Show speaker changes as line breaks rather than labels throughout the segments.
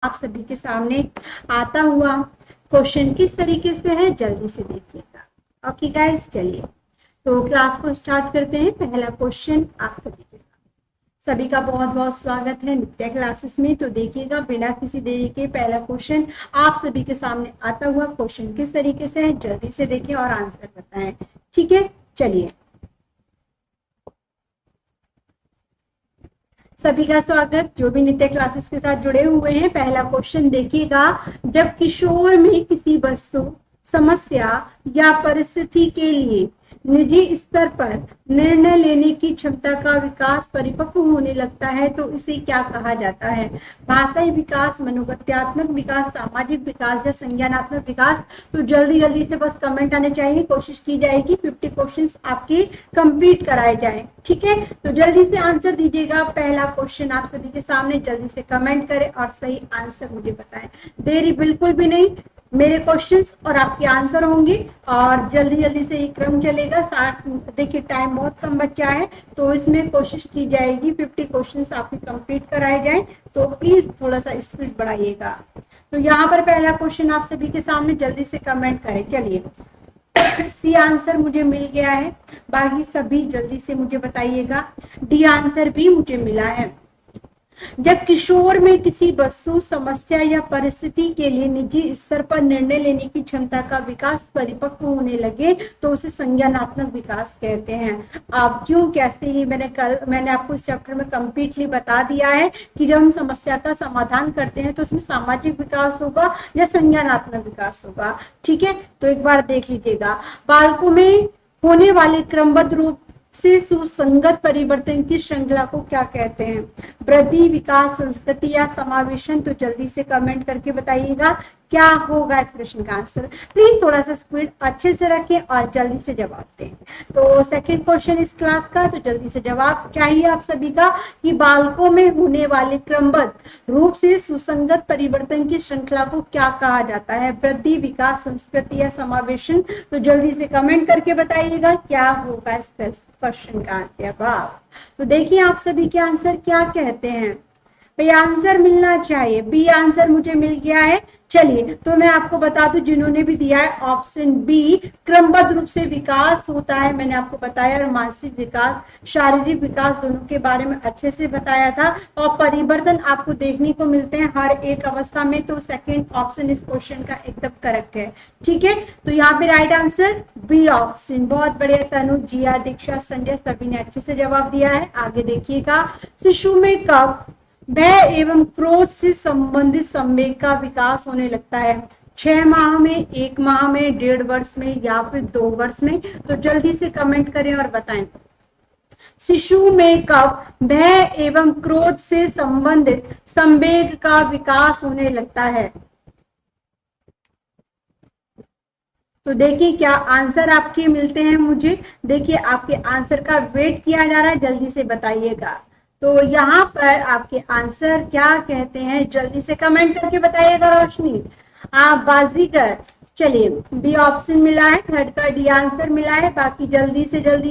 आप सभी के सामने आता हुआ क्वेश्चन किस तरीके से है जल्दी से देखिएगा। ओके गाइस, चलिए तो क्लास को स्टार्ट करते हैं। पहला क्वेश्चन आप सभी के सामने, सभी का बहुत बहुत स्वागत है नित्या क्लासेस में। तो देखिएगा बिना किसी देरी के पहला क्वेश्चन आप सभी के सामने आता हुआ क्वेश्चन किस तरीके से है जल्दी से देखें और आंसर बताएं। ठीक है, चलिए सभी का स्वागत जो भी नित्य क्लासेस के साथ जुड़े हुए हैं। पहला क्वेश्चन देखिएगा, जब किशोर में किसी वस्तु, समस्या या परिस्थिति के लिए निजी स्तर पर निर्णय लेने की क्षमता का विकास परिपक्व होने लगता है तो इसे क्या कहा जाता है? भाषाई विकास, मनोगत्यात्मक विकास, सामाजिक विकास या संज्ञानात्मक विकास? तो जल्दी जल्दी से बस कमेंट आने चाहिए, कोशिश की जाएगी 50 क्वेश्चंस आपके कंप्लीट कराए जाएं। ठीक है, तो जल्दी से आंसर दीजिएगा। पहला क्वेश्चन आप सभी के सामने, जल्दी से कमेंट करें और सही आंसर मुझे बताएं। देरी बिल्कुल भी नहीं, मेरे क्वेश्चंस और आपके आंसर होंगे और जल्दी जल्दी से ये क्रम चलेगा। 60 देखिए टाइम बहुत कम बचा है तो इसमें कोशिश की जाएगी 50 क्वेश्चंस आपके कंप्लीट कराए जाएं। तो प्लीज थोड़ा सा स्पीड बढ़ाइएगा। तो यहाँ पर पहला क्वेश्चन आप सभी के सामने, जल्दी से कमेंट करें। चलिए सी आंसर मुझे मिल गया है, बाकी सभी जल्दी से मुझे बताइएगा। डी आंसर भी मुझे मिला है। जब किशोर में किसी वस्तु, समस्या या परिस्थिति के लिए निजी स्तर पर निर्णय लेने की क्षमता का विकास परिपक्व होने लगे तो उसे संज्ञानात्मक विकास कहते हैं। अब क्यों, कैसे, ये मैंने आपको इस चैप्टर में कंप्लीटली बता दिया है कि जब हम समस्या का समाधान करते हैं तो उसमें सामाजिक विकास होगा या संज्ञानात्मक विकास होगा। ठीक है, तो एक बार देख लीजिएगा। बालकों में होने वाले क्रमबद्ध रूप से सुसंगत परिवर्तन की श्रृंखला को क्या कहते हैं? वृद्धि, विकास, संस्कृति या समावेशन? तो जल्दी से कमेंट करके बताइएगा क्या होगा इस प्रश्न का आंसर। प्लीज थोड़ा सा स्पीड अच्छे से रखें और जल्दी से जवाब दें। तो सेकंड क्वेश्चन इस क्लास का, तो जल्दी से जवाब चाहिए आप सभी का कि बालकों में होने वाले क्रमबद्ध रूप से सुसंगत परिवर्तन की श्रृंखला को क्या कहा जाता है? वृद्धि, विकास, संस्कृति या समावेशन? तो जल्दी से कमेंट करके बताइएगा क्या होगा इस क्वेश्चन का जवाब। तो देखिए आप सभी के आंसर क्या कहते हैं। भाई आंसर मिलना चाहिए। बी आंसर मुझे मिल गया है। चलिए तो मैं आपको बता दूं, जिन्होंने भी दिया है ऑप्शन बी, क्रमबद्ध रूप से विकास होता है, मैंने आपको बताया, और मानसिक विकास, शारीरिक विकास दोनों के बारे में अच्छे से बताया था। और परिवर्तन आपको देखने को मिलते हैं हर एक अवस्था में। तो सेकंड ऑप्शन इस क्वेश्चन का एकदम करेक्ट है। ठीक है, तो यहाँ पे राइट आंसर बी ऑप्शन। बहुत बढ़िया तनु, जिया, दीक्षा, संजय सभी ने अच्छे से जवाब दिया है। आगे देखिएगा, शिशु में कब भय एवं क्रोध से संबंधित संवेग का विकास होने लगता है? 6 माह में, 1 माह में, 1.5 वर्ष में या फिर 2 वर्ष में? तो जल्दी से कमेंट करें और बताएं शिशु में कब भय एवं क्रोध से संबंधित संवेग का विकास होने लगता है। तो देखिए क्या आंसर आपके मिलते हैं मुझे। देखिए आपके आंसर का वेट किया जा रहा है, जल्दी से बताइएगा। तो यहाँ पर आपके आंसर क्या कहते हैं, जल्दी से कमेंट करके बताइएगा। रोशनी, आप बाजीगर। चलिए बी ऑप्शन मिला है, थर्ड का डी आंसर मिला है। बाकी जल्दी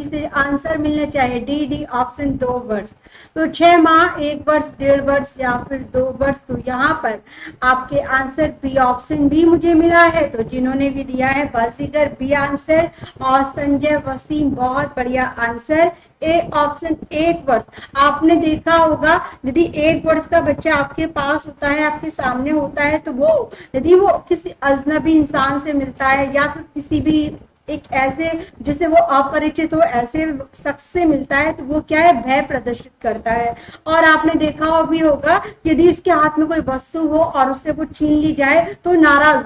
से आंसर मिलने चाहिए। डी ऑप्शन 2 वर्ष। तो 6 माह, 1 वर्ष, 1.5 वर्ष या फिर 2 वर्ष? तो यहाँ पर आपके आंसर बी ऑप्शन भी मुझे मिला है। तो जिन्होंने भी दिया है बाजीगर बी आंसर, और संजय, वसीम, बहुत बढ़िया आंसर ए ऑप्शन 1 वर्ष। आपने देखा होगा यदि 1 वर्ष का बच्चा आपके पास होता है, आपके सामने होता है, तो वो यदि वो किसी अजनबी इंसान से मिलता है या फिर किसी भी एक ऐसे जिसे वो अपरिचित हो ऐसे शख्स से मिलता है तो वो क्या है, भय प्रदर्शित करता है। और आपने देखा भी होगा यदि उसके हाथ में कोई वस्तु हो और उससे वो छीन ली जाए तो नाराज,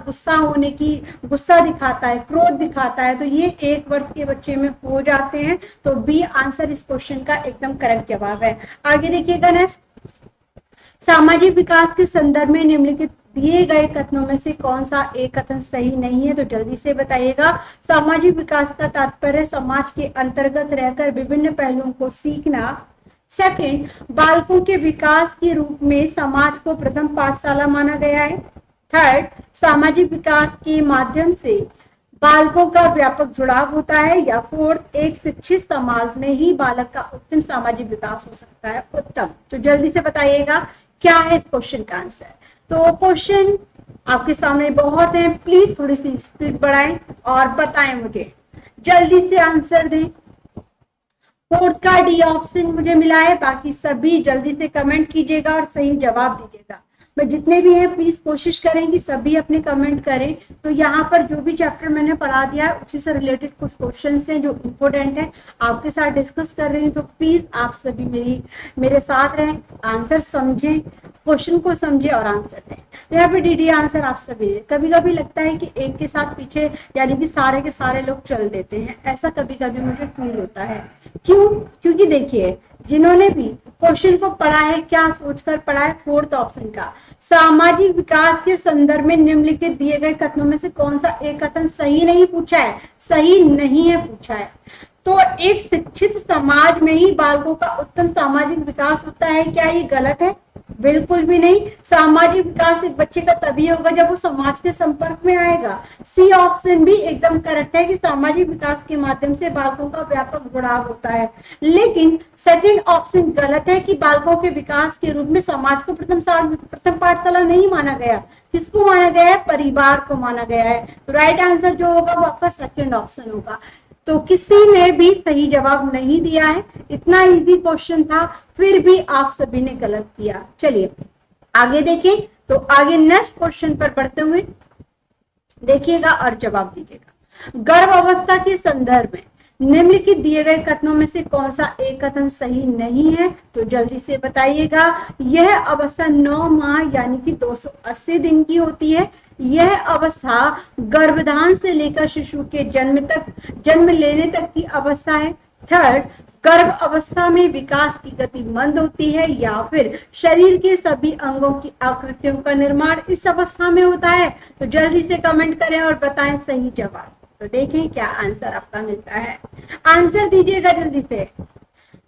गुस्सा दिखाता है, क्रोध दिखाता है। तो ये 1 वर्ष के बच्चे में हो जाते हैं। तो बी आंसर इस क्वेश्चन का एकदम करेक्ट जवाब है। आगे देखिएगा नेक्स्ट, सामाजिक विकास के संदर्भ में निम्नलिखित दिए गए कथनों में से कौन सा एक कथन सही नहीं है? तो जल्दी से बताइएगा। सामाजिक विकास का तात्पर्य समाज के अंतर्गत रहकर विभिन्न पहलुओं को सीखना। सेकंड, बालकों के विकास के रूप में समाज को प्रथम पाठशाला माना गया है। थर्ड, सामाजिक विकास के माध्यम से बालकों का व्यापक जुड़ाव होता है। या फोर्थ, एक शिक्षित समाज में ही बालक का उत्तम सामाजिक विकास हो सकता है। उत्तम। तो जल्दी से बताइएगा क्या है इस क्वेश्चन का आंसर। तो क्वेश्चन आपके सामने बहुत है, प्लीज थोड़ी सी स्पीड बढ़ाएं और बताएं मुझे, जल्दी से आंसर दें। फोर्थ का डी ऑप्शन मुझे मिला है, बाकी सभी जल्दी से कमेंट कीजिएगा और सही जवाब दीजिएगा। मैं जितने भी हैं प्लीज कोशिश करें कि सभी अपने कमेंट करें। तो यहाँ पर जो भी चैप्टर मैंने पढ़ा दिया है उसी से रिलेटेड कुछ क्वेश्चंस हैं जो इम्पोर्टेंट है, आपके साथ डिस्कस कर रही हूँ। तो प्लीज आप सभी मेरे साथ रहें, आंसर समझें, क्वेश्चन को समझे और आंसर दें। यहाँ पे डी आंसर आप सभी है। कभी कभी लगता है कि एक के साथ पीछे यानी कि सारे के सारे लोग चल देते हैं, ऐसा कभी कभी मुझे फील होता है। क्यों? क्योंकि देखिए जिन्होंने भी क्वेश्चन को पढ़ा है क्या सोचकर पढ़ा है, फोर्थ ऑप्शन का सामाजिक विकास के संदर्भ में निम्नलिखित दिए गए कथनों में से कौन सा एक कथन सही नहीं पूछा है, सही नहीं है पूछा है। तो एक शिक्षित समाज में ही बालकों का उत्तम सामाजिक विकास होता है, क्या ये गलत है? बिल्कुल भी नहीं। सामाजिक विकास एक बच्चे का तभी होगा जब वो समाज के संपर्क में आएगा। सी ऑप्शन भी एकदम करेक्ट है कि सामाजिक विकास के माध्यम से बालकों का व्यापक जुड़ाव होता है। लेकिन सेकंड ऑप्शन गलत है कि बालकों के विकास के रूप में समाज को प्रथम पाठशाला नहीं माना गया। किसको माना गया है? परिवार को माना गया है। तो राइट आंसर जो होगा वो आपका सेकंड ऑप्शन होगा। तो किसी ने भी सही जवाब नहीं दिया है, इतना इजी क्वेश्चन था, फिर भी आप सभी ने गलत किया। चलिए आगे देखें। तो आगे नेक्स्ट क्वेश्चन पर बढ़ते हुए देखिएगा और जवाब दीजिएगा। गर्भावस्था के संदर्भ में निम्नलिखित दिए गए कथनों में से कौन सा एक कथन सही नहीं है? तो जल्दी से बताइएगा। यह अवस्था 9 माह यानी कि 280 दिन की होती है। यह अवस्था गर्भधान से लेकर शिशु के जन्म लेने तक की अवस्था है। थर्ड, गर्भ अवस्था में विकास की गति मंद होती है, या फिर शरीर के सभी अंगों की आकृतियों का निर्माण इस अवस्था में होता है। तो जल्दी से कमेंट करें और बताएं सही जवाब। तो देखें क्या आंसर आपका मिलता है, आंसर दीजिएगा जल्दी से।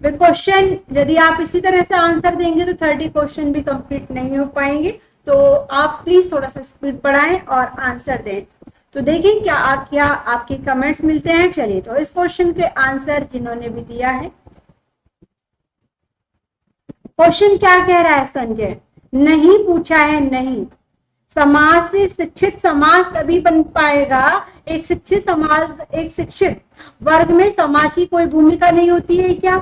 क्वेश्चन यदि आप इसी तरह से आंसर देंगे तो 30 क्वेश्चन भी कंप्लीट नहीं हो पाएंगे। तो आप प्लीज थोड़ा सा स्पीड बढ़ाएं और आंसर दें। तो देखें क्या आपके कमेंट्स मिलते हैं। चलिए तो इस क्वेश्चन के आंसर जिन्होंने भी दिया है, क्वेश्चन क्या कह रहा है संजय? नहीं पूछा है, नहीं। समाज से शिक्षित समाज तभी बन पाएगा, एक शिक्षित समाज, एक शिक्षित वर्ग में समाज की कोई भूमिका नहीं होती है क्या?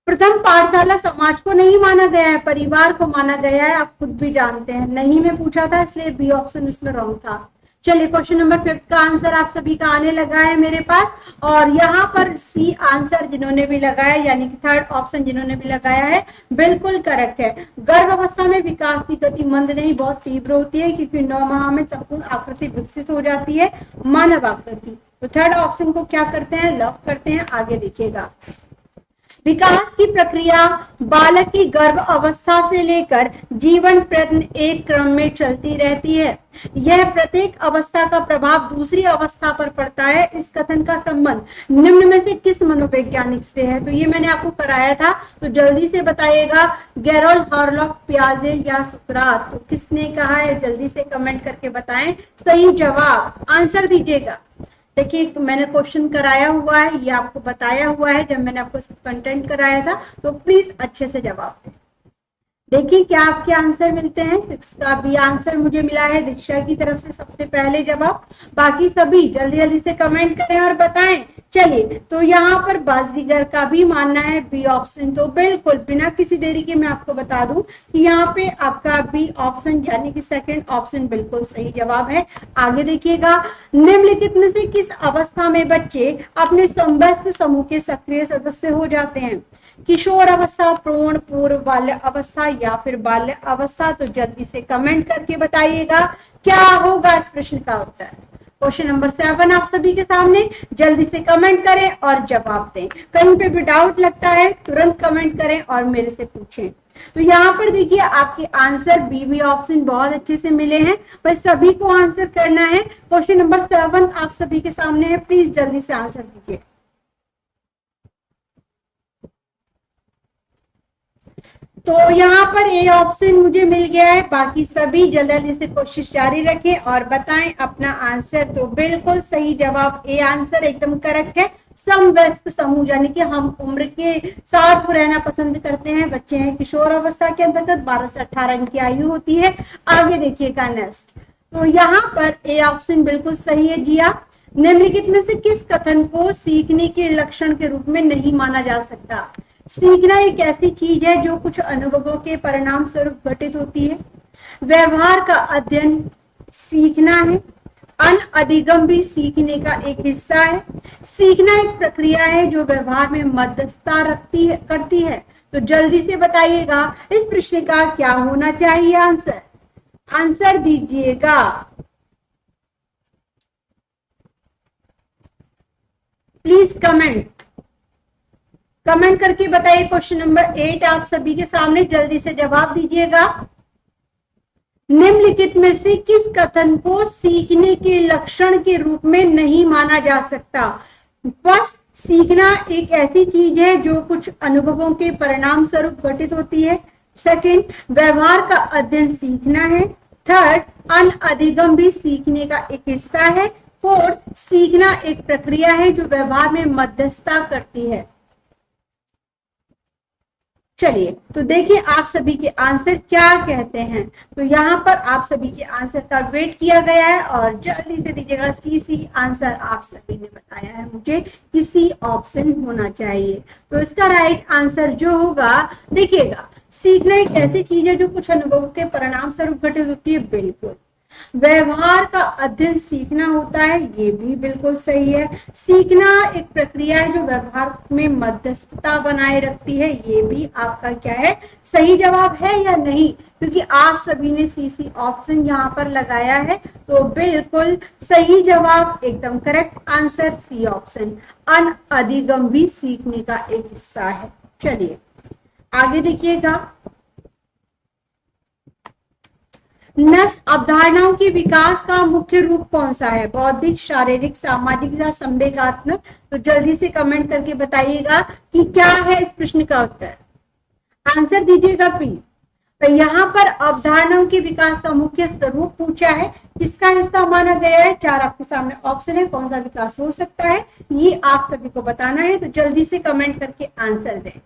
प्रथम पाठशाला समाज को नहीं माना गया है, परिवार को माना गया है, आप खुद भी जानते हैं। नहीं में पूछा था इसलिए बी ऑप्शन इसमें रॉन्ग था। चलिए क्वेश्चन नंबर 5 का आंसर आप सभी का आने लगा है मेरे पास, और यहाँ पर सी आंसर जिन्होंने भी लगाया यानी कि थर्ड ऑप्शन जिन्होंने भी लगाया है बिल्कुल करेक्ट है। गर्भ अवस्था में विकास की गति मंद नहीं बहुत तीव्र होती है, क्योंकि 9 माह में संपूर्ण आकृति विकसित हो जाती है, मानव आकृति। तो थर्ड ऑप्शन को क्या करते हैं? लॉक करते हैं। आगे देखिएगा। विकास की प्रक्रिया बालक की गर्भ अवस्था से लेकर जीवन प्रयत्न एक क्रम में चलती रहती है। यह प्रत्येक अवस्था का प्रभाव दूसरी अवस्था पर पड़ता है। इस कथन का संबंध निम्न में से किस मनोवैज्ञानिक से है? तो ये मैंने आपको कराया था, तो जल्दी से बताइएगा। गैरोल, हॉरलॉक, पियाजे या सुकरात? तो किसने कहा है? जल्दी से कमेंट करके बताएं सही जवाब, आंसर दीजिएगा। देखिए मैंने क्वेश्चन कराया हुआ है, ये आपको बताया हुआ है जब मैंने आपको कंटेंट कराया था, तो प्लीज अच्छे से जवाब दें। देखिए क्या आपके आंसर मिलते हैं। 6 का भी आंसर मुझे मिला है दीक्षा की तरफ से सबसे पहले जवाब। बाकी सभी जल्दी जल्दी से कमेंट करें और बताएं। चलिए तो यहाँ पर बाजीगर का भी मानना है बी ऑप्शन। तो बिल्कुल बिना किसी देरी के मैं आपको बता दूं कि यहाँ पे आपका बी ऑप्शन यानी कि सेकंड ऑप्शन बिल्कुल सही जवाब है। आगे देखिएगा। निम्नलिखित में से किस अवस्था में बच्चे अपने समवयस्क समूह के सक्रिय सदस्य हो जाते हैं? किशोर अवस्था, प्रौढ़, पूर्व बाल्य अवस्था या फिर बाल्य अवस्था? तो जल्दी से कमेंट करके बताइएगा क्या होगा इस प्रश्न का उत्तर। क्वेश्चन नंबर 7 आप सभी के सामने, जल्दी से कमेंट करें और जवाब दें। कहीं पे भी डाउट लगता है तुरंत कमेंट करें और मेरे से पूछें। तो यहाँ पर देखिए आपके आंसर बी ऑप्शन बहुत अच्छे से मिले हैं, पर सभी को आंसर करना है। क्वेश्चन नंबर 7 आप सभी के सामने है, प्लीज जल्दी से आंसर दीजिए। तो यहाँ पर ए ऑप्शन मुझे मिल गया है, बाकी सभी जल्दी से कोशिश जारी रखें और बताएं अपना आंसर। तो बिल्कुल सही जवाब ए आंसर एकदम करेक्ट है। समवयस्क समूह यानी कि हम उम्र के साथ रहना पसंद करते हैं, बच्चे हैं। किशोर अवस्था के अंतर्गत 12 से 18 इनकी आयु होती है। आगे देखिएगा नेक्स्ट, तो यहाँ पर ए ऑप्शन बिल्कुल सही है जी। आप निम्नलिखित में से किस कथन को सीखने के लक्षण के रूप में नहीं माना जा सकता? सीखना एक ऐसी चीज है जो कुछ अनुभवों के परिणाम स्वरूप घटित होती है। व्यवहार का अध्ययन सीखना है। अनअधिगम भी सीखने का एक हिस्सा है। सीखना एक प्रक्रिया है जो व्यवहार में मध्यस्थता करती है। तो जल्दी से बताइएगा इस प्रश्न का क्या होना चाहिए आंसर? आंसर दीजिएगा। प्लीज कमेंट करके बताइए। क्वेश्चन नंबर 8 आप सभी के सामने, जल्दी से जवाब दीजिएगा। निम्नलिखित में से किस कथन को सीखने के लक्षण के रूप में नहीं माना जा सकता? फर्स्ट, सीखना एक ऐसी चीज है जो कुछ अनुभवों के परिणाम स्वरूप घटित होती है। सेकंड, व्यवहार का अध्ययन सीखना है। थर्ड, अनअधिगम भी सीखने का एक हिस्सा है। फोर्थ, सीखना एक प्रक्रिया है जो व्यवहार में मध्यस्थता करती है। चलिए तो देखिए आप सभी के आंसर क्या कहते हैं। तो यहाँ पर आप सभी के आंसर का वेट किया गया है और जल्दी से दीजिएगा। सी आंसर आप सभी ने बताया है मुझे कि सी ऑप्शन होना चाहिए। तो इसका राइट आंसर जो होगा, देखिएगा, सीखना एक ऐसी चीज है जो कुछ अनुभवों के परिणाम स्वरूप घटित होती है, बिल्कुल। व्यवहार का अध्ययन सीखना होता है, ये भी बिल्कुल सही है। सीखना एक प्रक्रिया है जो व्यवहार में मध्यस्थता बनाए रखती है, ये भी आपका क्या है, सही जवाब है या नहीं? क्योंकि आप सभी ने सी ऑप्शन यहाँ पर लगाया है, तो बिल्कुल सही जवाब, एकदम करेक्ट आंसर सी ऑप्शन। अनअधिगम भी सीखने का एक हिस्सा है। चलिए आगे देखिएगा। नष्ट अवधारणाओं के विकास का मुख्य रूप कौन सा है? बौद्धिक, शारीरिक, सामाजिक या संवेगात्मक? तो जल्दी से कमेंट करके बताइएगा कि क्या है इस प्रश्न का उत्तर। आंसर दीजिएगा प्लीज। तो यहाँ पर अवधारणाओं के विकास का मुख्य स्वरूप पूछा है, किसका हिस्सा माना गया है? 4 आपके सामने ऑप्शन है, कौन सा विकास हो सकता है ये आप सभी को बताना है। तो जल्दी से कमेंट करके आंसर दें।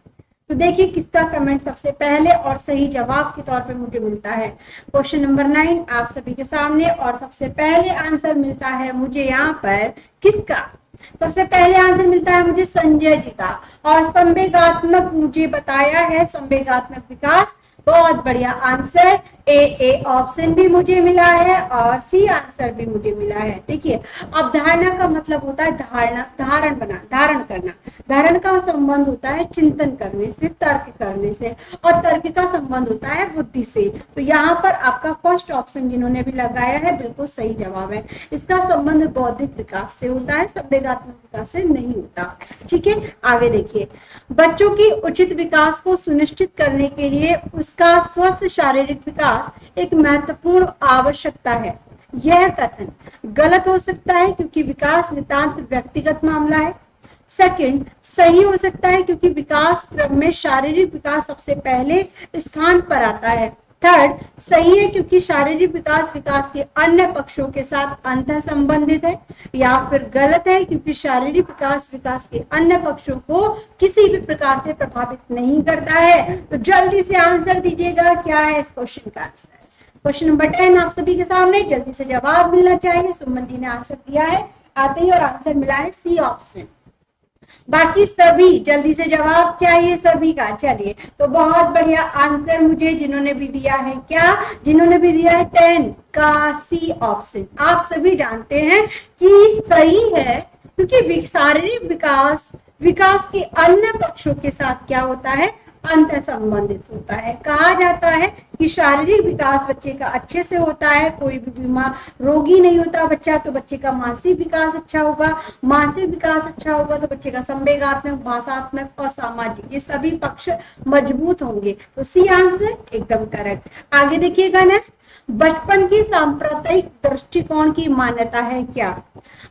तो देखिए किसका कमेंट सबसे पहले और सही जवाब के तौर पे मुझे मिलता है। क्वेश्चन नंबर 9 आप सभी के सामने और सबसे पहले आंसर मिलता है मुझे यहाँ पर किसका? सबसे पहले आंसर मिलता है मुझे संजय जी का। और संवेगात्मक मुझे बताया है, संवेगात्मक विकास, बहुत बढ़िया आंसर। ए ऑप्शन भी मुझे मिला है और सी आंसर भी मुझे मिला है। देखिए अवधारणा का मतलब होता है धारण करना। धारण का संबंध होता है चिंतन करने से, तर्क करने से, और तर्क का संबंध होता है बुद्धि से। तो यहाँ पर आपका फर्स्ट ऑप्शन जिन्होंने भी लगाया है बिल्कुल सही जवाब है। इसका संबंध बौद्धिक विकास से होता है, संवेगात्मक विकास से नहीं होता। ठीक है, आगे देखिए। बच्चों की उचित विकास को सुनिश्चित करने के लिए उसका स्वस्थ शारीरिक विकास एक महत्वपूर्ण आवश्यकता है। यह कथन गलत हो सकता है क्योंकि विकास नितांत व्यक्तिगत मामला है। सेकंड, सही हो सकता है क्योंकि विकास क्रम में शारीरिक विकास सबसे पहले स्थान पर आता है। थर्ड, सही है क्योंकि शारीरिक विकास के अन्य पक्षों के साथ अंतः संबंधित है। या फिर गलत है क्योंकि शारीरिक विकास के अन्य पक्षों को किसी भी प्रकार से प्रभावित नहीं करता है। तो जल्दी से आंसर दीजिएगा, क्या है इस क्वेश्चन का आंसर? क्वेश्चन नंबर 10 आप सभी के सामने, जल्दी से जवाब मिलना चाहिए। सुमन जी ने आंसर दिया है आते ही, और आंसर मिला है सी ऑप्शन। बाकी सभी जल्दी से जवाब चाहिए सभी का। चलिए तो बहुत बढ़िया आंसर मुझे जिन्होंने भी दिया है, क्या जिन्होंने भी दिया है 10 का सी ऑप्शन। आप सभी जानते हैं कि सही है क्योंकि शारीरिक विकास के अन्य पक्षों के साथ क्या होता है, अंतर संबंधित होता है। कहा जाता है कि शारीरिक विकास बच्चे का अच्छे से होता है, कोई भी बीमार रोगी नहीं होता बच्चा, तो बच्चे का मानसिक विकास अच्छा होगा। मानसिक विकास अच्छा होगा तो बच्चे का संवेगात्मक, भाषात्मक और सामाजिक, ये सभी पक्ष मजबूत होंगे। तो सी आंसर एकदम करेक्ट। आगे देखिएगा नेक्स्ट, बचपन की सांप्रदायिक दृष्टिकोण की मान्यता है क्या?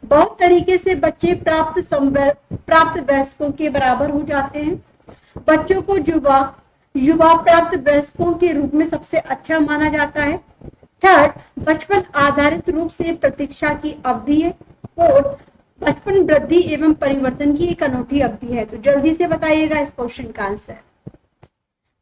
बहुत तरीके से बच्चे प्राप्त वयस्कों के बराबर हो जाते हैं। बच्चों को युवा प्राप्त वयस्कों के रूप में सबसे अच्छा माना जाता है। थर्ड, बचपन आधारित रूप से प्रतीक्षा की अवधि है। फोर्थ, बचपन, वृद्धि एवं परिवर्तन की एक अनूठी अवधि है। तो जल्दी से बताइएगा इस क्वेश्चन का आंसर।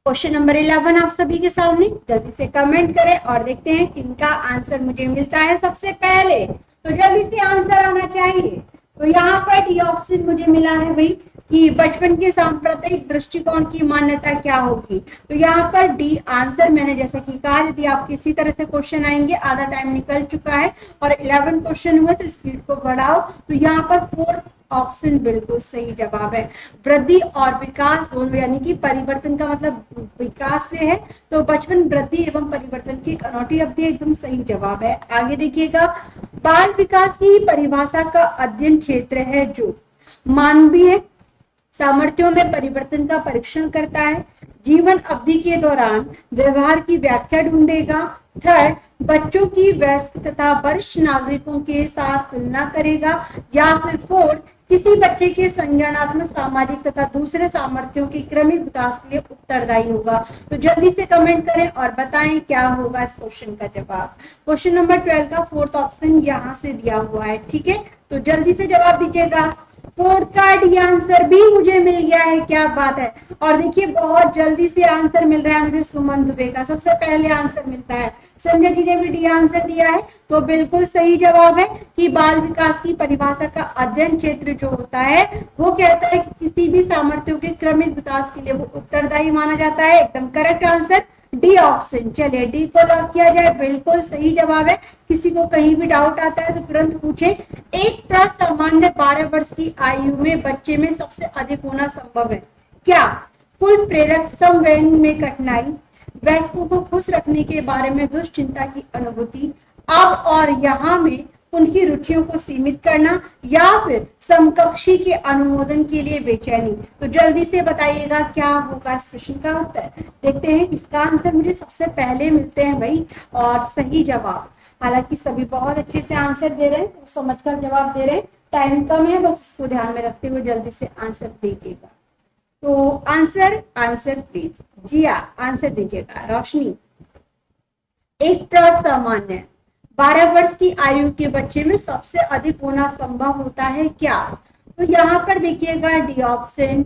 क्वेश्चन नंबर 11 आप सभी के सामने, जल्दी से कमेंट करें और देखते हैं किनका आंसर मुझे मिलता है सबसे पहले। तो जल्दी से आंसर आना चाहिए। तो यहाँ पर डी ऑप्शन मुझे मिला है भाई कि बचपन के सांप्रदायिक दृष्टिकोण की मान्यता क्या होगी। तो यहाँ पर डी आंसर मैंने जैसा कि कहा, यदि आप किसी तरह से क्वेश्चन आएंगे, आधा टाइम निकल चुका है और 11 क्वेश्चन हुए तो स्पीड को बढ़ाओ। तो यहाँ पर 4th ऑप्शन बिल्कुल सही जवाब है। वृद्धि और विकास दोनों, यानी कि परिवर्तन का मतलब विकास से है, तो बचपन, वृद्धि एवं परिवर्तन की एक अनूठी अवधि एकदम सही जवाब है। आगे देखिएगा, बाल विकास की परिभाषा का अध्ययन क्षेत्र है जो मानवीय सामर्थ्यों में परिवर्तन का परीक्षण करता है, जीवन अवधि के दौरान व्यवहार की व्याख्या ढूंढेगा। थर्ड, बच्चों की वयस्क तथा वरिष्ठ नागरिकों के साथ तुलना करेगा। या फिर फोर्थ, किसी बच्चे के संज्ञानात्मक, सामाजिक तथा दूसरे सामर्थ्यों के क्रमिक विकास के लिए उत्तरदायी होगा। तो जल्दी से कमेंट करें और बताएं क्या होगा इस क्वेश्चन का जवाब। क्वेश्चन नंबर 12 का 4th ऑप्शन यहाँ से दिया हुआ है, ठीक है। तो जल्दी से जवाब दीजिएगा। 4th का डी आंसर भी मुझे मिल गया है, क्या बात है। और देखिए बहुत जल्दी से आंसर मिल रहा है मुझे सुमन दुबे का, सबसे पहले आंसर मिलता है। संजय जी ने भी डी आंसर दिया है, तो बिल्कुल सही जवाब है कि बाल विकास की परिभाषा का अध्ययन क्षेत्र जो होता है वो कहता है कि किसी भी सामर्थ्यों के क्रमिक विकास के लिए वो उत्तरदायी माना जाता है। एकदम करेक्ट आंसर डी ऑप्शन। चलिए डी को लॉक किया जाए, बिल्कुल सही जवाब है। किसी को कहीं भी डाउट आता है तो तुरंत पूछे। एक सामान्य 12 वर्ष की आयु में बच्चे में सबसे अधिक होना संभव है क्या? कुल प्रेरक संवेदन में कठिनाई, वयस्कों को खुश रखने के बारे में दुश्चिंता की अनुभूति, अब और यहाँ में उनकी रुचियों को सीमित करना, या फिर समकक्षी के अनुमोदन के लिए बेचैनी। तो जल्दी से बताइएगा क्या होगा इस प्रश्न का उत्तर। देखते हैं इसका आंसर मुझे सबसे पहले मिलते हैं भाई, और सही जवाब। हालांकि सभी बहुत अच्छे से आंसर दे रहे हैं, तो समझकर जवाब दे रहे हैं। टाइम कम है, बस इसको ध्यान में रखते हुए जल्दी से आंसर दीजिएगा। तो आंसर प्लीज। जी हाँ, आंसर दीजिएगा रोशनी। एक सामान्य 12 वर्ष की आयु के बच्चे में सबसे अधिक होना संभव होता है क्या? तो यहाँ पर देखिएगा डी ऑप्शन,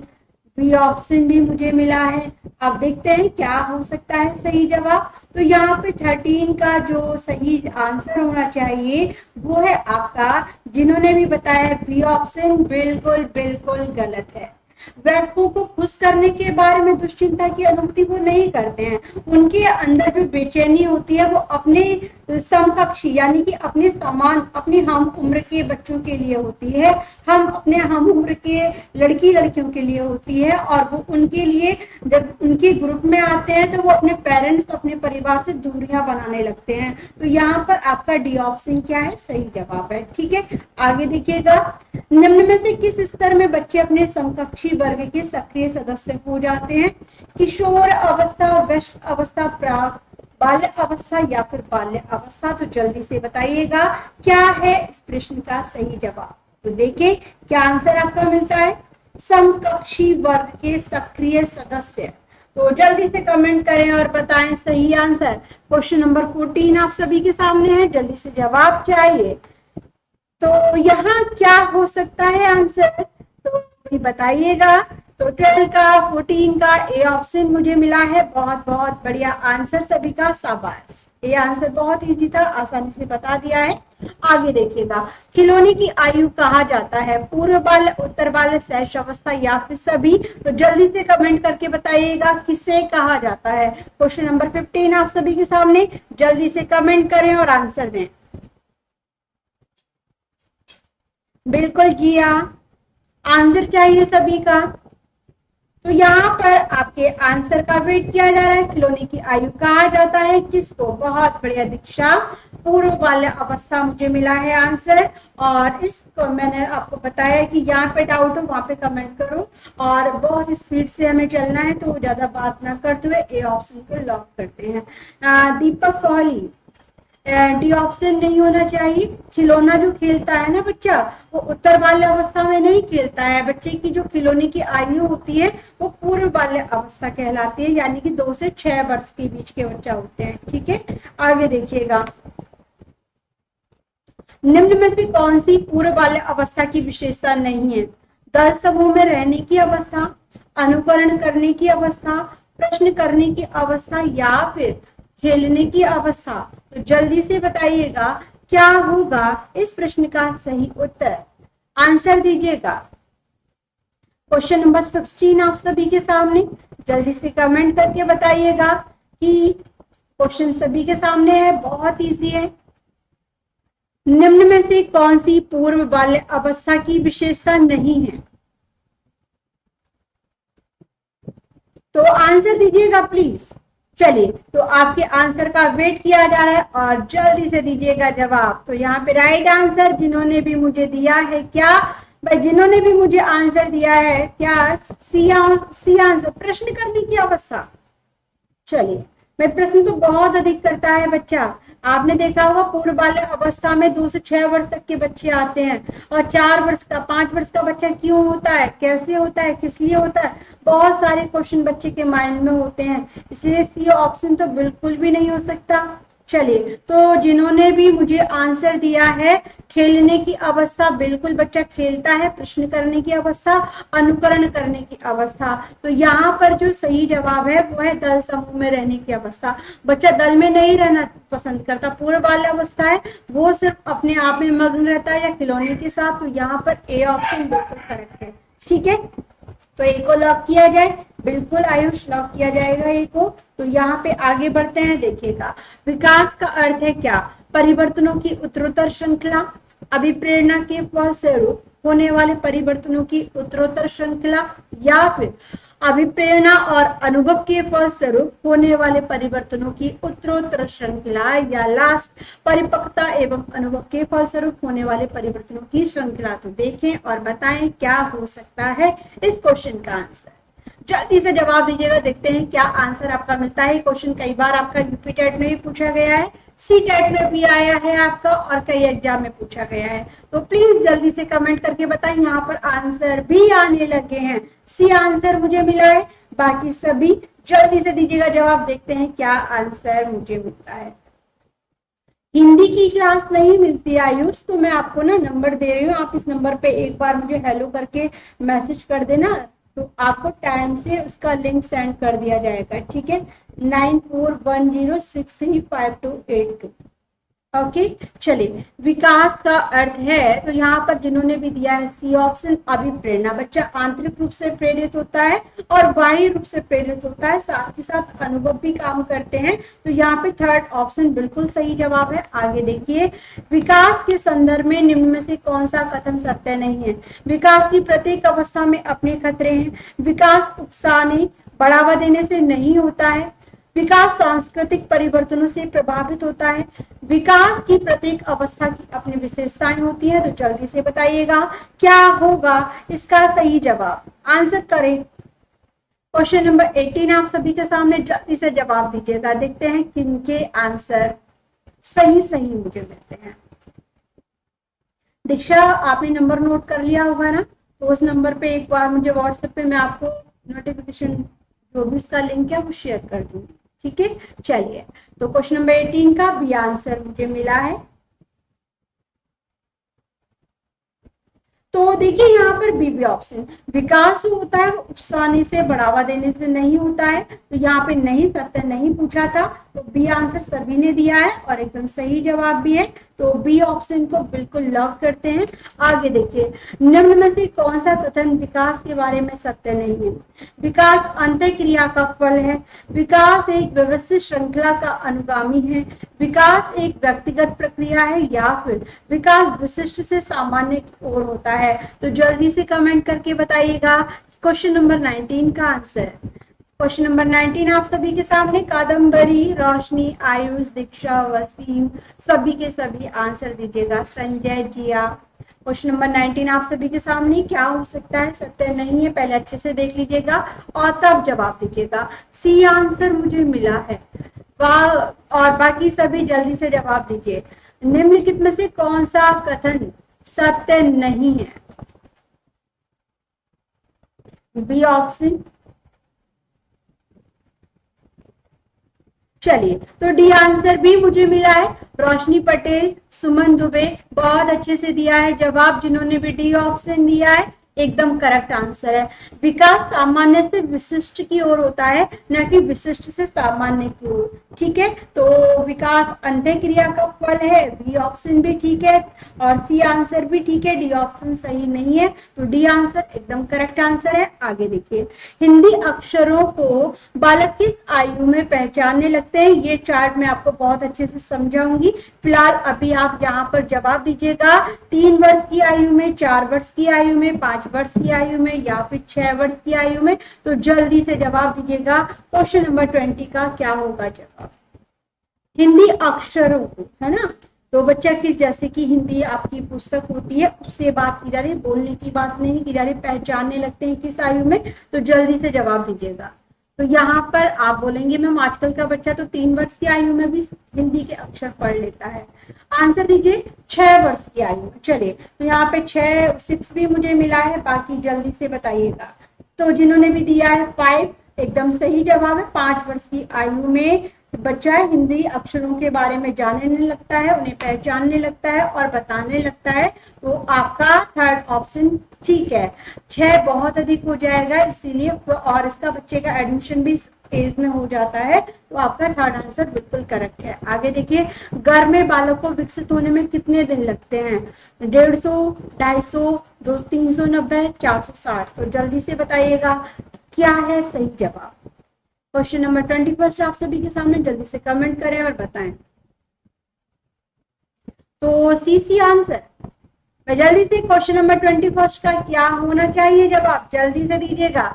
बी ऑप्शन भी मुझे मिला है। अब देखते हैं क्या हो सकता है सही जवाब। तो यहाँ पे 13 का जो सही आंसर होना चाहिए वो है आपका, जिन्होंने भी बताया बी ऑप्शन, बिल्कुल बिल्कुल गलत है। वयस्कों को खुश करने के बारे में दुश्चिंता की अनुभूति वो नहीं करते हैं। उनके अंदर जो बेचैनी होती है वो अपने समकक्षी, यानी कि अपने समान, अपने हम उम्र के बच्चों के लिए होती है, अपने हम उम्र के लड़की लड़कियों के लिए होती है। और वो उनके लिए जब उनके ग्रुप में आते हैं तो वो अपने पेरेंट्स, अपने परिवार से दूरियां बनाने लगते हैं। तो यहाँ पर आपका डी ऑप्शन क्या है, सही जवाब है। ठीक है, आगे देखिएगा, निम्न में से किस स्तर में बच्चे अपने समकक्षी वर्ग के सक्रिय सदस्य हो जाते हैं? किशोर अवस्था, वयस्क अवस्था, प्राक बाल्य अवस्था या फिर बाल्य अवस्था? तो जल्दी से बताइएगा क्या है इस प्रश्न का सही जवाब। तो देखें क्या आंसर आपका मिलता है, समकक्षी वर्ग के सक्रिय सदस्य। तो जल्दी से कमेंट करें और बताएं सही आंसर। क्वेश्चन नंबर 14 आप सभी के सामने है, जल्दी से जवाब चाहिए। तो यहाँ क्या हो सकता है आंसर, तो बताइएगा। तो 12 का 14 का ए ऑप्शन मुझे मिला है। बहुत बहुत बढ़िया आंसर सभी का, शाबाश। ये आंसर बहुत इजी था, आसानी से बता दिया है। आगे देखिएगा, खिलौने की आयु कहा जाता है? पूर्व बाल्य, उत्तर बाल्य, शैशव अवस्था या फिर सभी? तो जल्दी से कमेंट करके बताइएगा किसे कहा जाता है। क्वेश्चन नंबर 15 आप सभी के सामने, जल्दी से कमेंट करें और आंसर दें। बिल्कुल जी हाँ, आंसर चाहिए सभी का। तो यहाँ पर आपके आंसर का वेट किया जा रहा है। खिलौने की आयु कहा जाता है किसको? बहुत बढ़िया दीक्षा, पूर्व बाल्य अवस्था मुझे मिला है आंसर। और इसको मैंने आपको बताया कि यहाँ पे डाउट हो वहां पे कमेंट करो, और बहुत स्पीड से हमें चलना है तो ज्यादा बात ना करते हुए ए ऑप्शन को लॉक करते हैं। दीपक कोहली, डी ऑप्शन नहीं होना चाहिए। खिलौना जो खेलता है ना बच्चा, वो उत्तर बाल्य अवस्था में नहीं खेलता है। बच्चे की जो खिलौने की आयु होती है वो पूर्व बाल्य अवस्था कहलाती है, यानी कि 2 से 6 वर्ष के बीच के बच्चा होते हैं। ठीक है, आगे देखिएगा, निम्न में से कौन सी पूर्व बाल्य अवस्था की विशेषता नहीं है? दल समूह में रहने की अवस्था, अनुकरण करने की अवस्था, प्रश्न करने की अवस्था या फिर खेलने की अवस्था। तो जल्दी से बताइएगा क्या होगा इस प्रश्न का सही उत्तर, आंसर दीजिएगा। क्वेश्चन नंबर 16 आप सभी के सामने, जल्दी से कमेंट करके बताइएगा कि क्वेश्चन सभी के सामने है, बहुत इजी है। निम्न में से कौन सी पूर्व बाल्य अवस्था की विशेषता नहीं है? तो आंसर दीजिएगा प्लीज। चलिए, तो आपके आंसर का वेट किया जा रहा है और जल्दी से दीजिएगा जवाब। तो यहाँ पे राइट आंसर जिन्होंने भी मुझे दिया है, क्या भाई जिन्होंने भी मुझे आंसर दिया है, क्या सी आंसर, प्रश्न करने की अवस्था। चलिए, मैं प्रश्न तो बहुत अधिक करता है बच्चा, आपने देखा होगा पूर्व बाल्य अवस्था में 2 से 6 वर्ष तक के बच्चे आते हैं, और 4 वर्ष का 5 वर्ष का बच्चा क्यों होता है, कैसे होता है, किस लिए होता है, बहुत सारे क्वेश्चन बच्चे के माइंड में होते हैं, इसलिए सी ऑप्शन तो बिल्कुल भी नहीं हो सकता। चलिए, तो जिन्होंने भी मुझे आंसर दिया है खेलने की अवस्था, बिल्कुल बच्चा खेलता है, प्रश्न करने की अवस्था, अनुकरण करने की अवस्था। तो यहाँ पर जो सही जवाब है वो है दल समूह में रहने की अवस्था। बच्चा दल में नहीं रहना पसंद करता, पूर्व बाल्य अवस्था है, वो सिर्फ अपने आप में मग्न रहता है या खिलौने के साथ। तो यहाँ पर ए ऑप्शन बिल्कुल करेक्ट है। ठीक है, तो ए को लॉक किया जाए, बिल्कुल आयुष लॉक किया जाएगा ए को। तो यहाँ पे आगे बढ़ते हैं, देखिएगा विकास का अर्थ है क्या? परिवर्तनों की उत्तरोत्तर श्रृंखला, अभिप्रेरणा के फलस्वरूप होने वाले परिवर्तनों की उत्तरोत्तर श्रृंखला, या फिर अभिप्रेरणा और अनुभव के फलस्वरूप होने वाले परिवर्तनों की उत्तरोत्तर श्रृंखला, या लास्ट परिपक्वता एवं अनुभव के फलस्वरूप होने वाले परिवर्तनों की श्रृंखला। तो देखें और बताएं क्या हो सकता है इस क्वेश्चन का आंसर, जल्दी से जवाब दीजिएगा, देखते हैं क्या आंसर आपका मिलता है। क्वेश्चन कई बार आपका यूपी टेट में भी पूछा गया है, सी टेट में भी आया है आपका, और कई एग्जाम में पूछा गया है। तो प्लीज जल्दी से कमेंट करके बताएं, यहाँ पर आंसर भी आने लगे हैं। सी आंसर मुझे मिला है, बाकी सभी जल्दी से दीजिएगा जवाब, देखते हैं क्या आंसर मुझे मिलता है। हिंदी की क्लास नहीं मिलती आयुष, तो मैं आपको ना नंबर दे रही हूँ, आप इस नंबर पे एक बार मुझे हेलो करके मैसेज कर देना, तो आपको टाइम से उसका लिंक सेंड कर दिया जाएगा। ठीक है, 9410635282। ओके, चलिए, विकास का अर्थ है, तो यहाँ पर जिन्होंने भी दिया है सी ऑप्शन, अभिप्रेरणा, बच्चा आंतरिक रूप से प्रेरित होता है और बाह्य रूप से प्रेरित होता है, साथ ही साथ अनुभव भी काम करते हैं। तो यहाँ पे थर्ड ऑप्शन बिल्कुल सही जवाब है। आगे देखिए, विकास के संदर्भ में निम्न में से कौन सा कथन सत्य नहीं है? विकास की प्रत्येक अवस्था में अपने खतरे हैं, विकास उकसाने बढ़ावा देने से नहीं होता है, विकास सांस्कृतिक परिवर्तनों से प्रभावित होता है, विकास की प्रत्येक अवस्था की अपनी विशेषताएं होती है। तो जल्दी से बताइएगा क्या होगा इसका सही जवाब, आंसर करें। क्वेश्चन नंबर 18 आप सभी के सामने, जल्दी से जवाब दीजिएगा, देखते हैं किनके आंसर सही सही मुझे मिलते हैं। दीक्षा, आपने नंबर नोट कर लिया होगा ना, तो उस नंबर पे एक बार मुझे व्हाट्सएप पे मैं आपको नोटिफिकेशन जो भी उसका लिंक है वो शेयर कर दूंगी। ठीक है, चलिए, तो क्वेश्चन नंबर 18 का बी आंसर मुझे मिला है। तो देखिए यहाँ पर बी ऑप्शन, विकास जो होता है वो उकसाने से बढ़ावा देने से नहीं होता है, तो यहाँ पे नहीं सत्य नहीं पूछा था, तो बी आंसर सभी ने दिया है और एकदम सही जवाब भी है। तो बी ऑप्शन को बिल्कुल लॉक करते हैं। आगे देखिए, निम्न में से कौन सा कथन विकास के बारे में सत्य नहीं है? विकास अंतःक्रिया का फल है, विकास एक व्यवस्थित श्रृंखला का अनुगामी है, विकास एक व्यक्तिगत प्रक्रिया है, या फिर विकास विशिष्ट से सामान्य की ओर होता है। तो जल्दी से कमेंट करके बताइएगा क्वेश्चन नंबर 19 का आंसर। क्वेश्चन नंबर 19 आप सभी के सामने, कादम्बरी, रोशनी, आयुष, दीक्षा, वसीम, सभी के सभी आंसर दीजिएगा। संजय, जिया, क्वेश्चन नंबर 19 आप सभी के सामने, क्या हो सकता है सत्य नहीं है, पहले अच्छे से देख लीजिएगा और तब जवाब दीजिएगा। सी आंसर मुझे मिला है, और बाकी सभी जल्दी से जवाब दीजिए। निम्नलिखित में से कौन सा कथन सत्य नहीं है? बी ऑप्शन, चलिए, तो डी आंसर भी मुझे मिला है। रोशनी पटेल, सुमन दुबे, बहुत अच्छे से दिया है जवाब। जिन्होंने भी डी ऑप्शन दिया है एकदम करेक्ट आंसर है। विकास सामान्य से विशिष्ट की ओर होता है, न कि विशिष्ट से सामान्य की ओर। ठीक है, तो विकास अंत्य क्रिया का फल है, बी ऑप्शन भी ठीक है और सी आंसर भी ठीक है, डी ऑप्शन सही नहीं है, तो डी आंसर एकदम करेक्ट आंसर है। आगे देखिए, हिंदी अक्षरों को बालक किस आयु में पहचानने लगते हैं, ये चार्ट मैं आपको बहुत अच्छे से समझाऊंगी। फिलहाल अभी आप यहाँ पर जवाब दीजिएगा 3 वर्ष की आयु में, 4 वर्ष की आयु में, 5 वर्ष की आयु में या फिर 6 वर्ष की आयु में। तो जल्दी से जवाब दीजिएगा क्वेश्चन नंबर 20 का क्या होगा जवाब। हिंदी अक्षरों को, है ना, तो बच्चा किस, जैसे कि हिंदी आपकी पुस्तक होती है उससे बात की जा रही है, बोलने की बात नहीं की जा रही, पहचानने लगते हैं किस आयु में, तो जल्दी से जवाब दीजिएगा। तो यहाँ पर आप बोलेंगे मैम आजकल का बच्चा तो 3 वर्ष की आयु में भी हिंदी के अक्षर पढ़ लेता है। आंसर दीजिए 6 वर्ष की आयु में। चलिए, तो यहाँ पे 6 भी मुझे मिला है, बाकी जल्दी से बताइएगा। तो जिन्होंने भी दिया है 5 एकदम सही जवाब है। 5 वर्ष की आयु में बच्चा हिंदी अक्षरों के बारे में जानने लगता है, उन्हें पहचानने लगता है और बताने लगता है, तो आपका थर्ड ऑप्शन ठीक है। 6 बहुत अधिक हो जाएगा इसीलिए, और इसका बच्चे का एडमिशन भी एज में हो जाता है, तो आपका थर्ड आंसर बिल्कुल करेक्ट है। आगे देखिए, गर्भ में बालक को विकसित होने में कितने दिन लगते हैं, 150, 250, 390, 460। तो जल्दी से बताइएगा क्या है सही जवाब। क्वेश्चन नंबर 21 आप सभी के सामने, जल्दी से कमेंट करें और बताएं। तो सी आंसर। जल्दी से क्वेश्चन नंबर 21 का क्या होना चाहिए जवाब, जल्दी से दीजिएगा।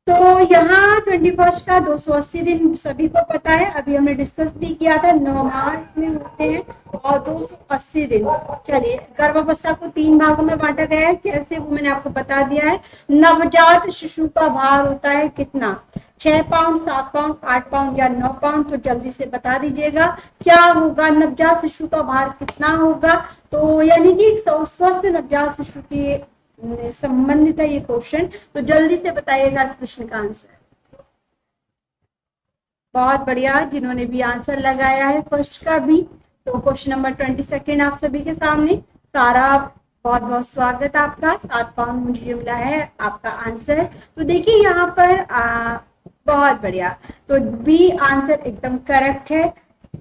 तो यहाँ 21 का 280 दिन सभी को पता है, अभी हमने डिस्कस भी किया था, 9 माह इसमें होते हैं और 280 दिन। चलिए, गर्भावस्था को 3 भागों में बांटा गया है, कैसे वो मैंने आपको बता दिया है। नवजात शिशु का भार होता है कितना, 6 पाउंड, 7 पाउंड, 8 पाउंड या 9 पाउंड। तो जल्दी से बता दीजिएगा क्या होगा, नवजात शिशु का भार कितना होगा। तो यानी कि स्वस्थ नवजात शिशु की संबंधित है ये क्वेश्चन, तो जल्दी से बताइएगा इस प्रश्न का आंसर। बहुत बढ़िया, जिन्होंने भी आंसर लगाया है फर्स्ट का भी। तो क्वेश्चन नंबर 22 आप सभी के सामने। सारा बहुत बहुत स्वागत आपका। 7 पाउंड मुझे मिला है आपका आंसर। तो देखिए यहाँ पर बहुत बढ़िया, तो बी आंसर एकदम करेक्ट है।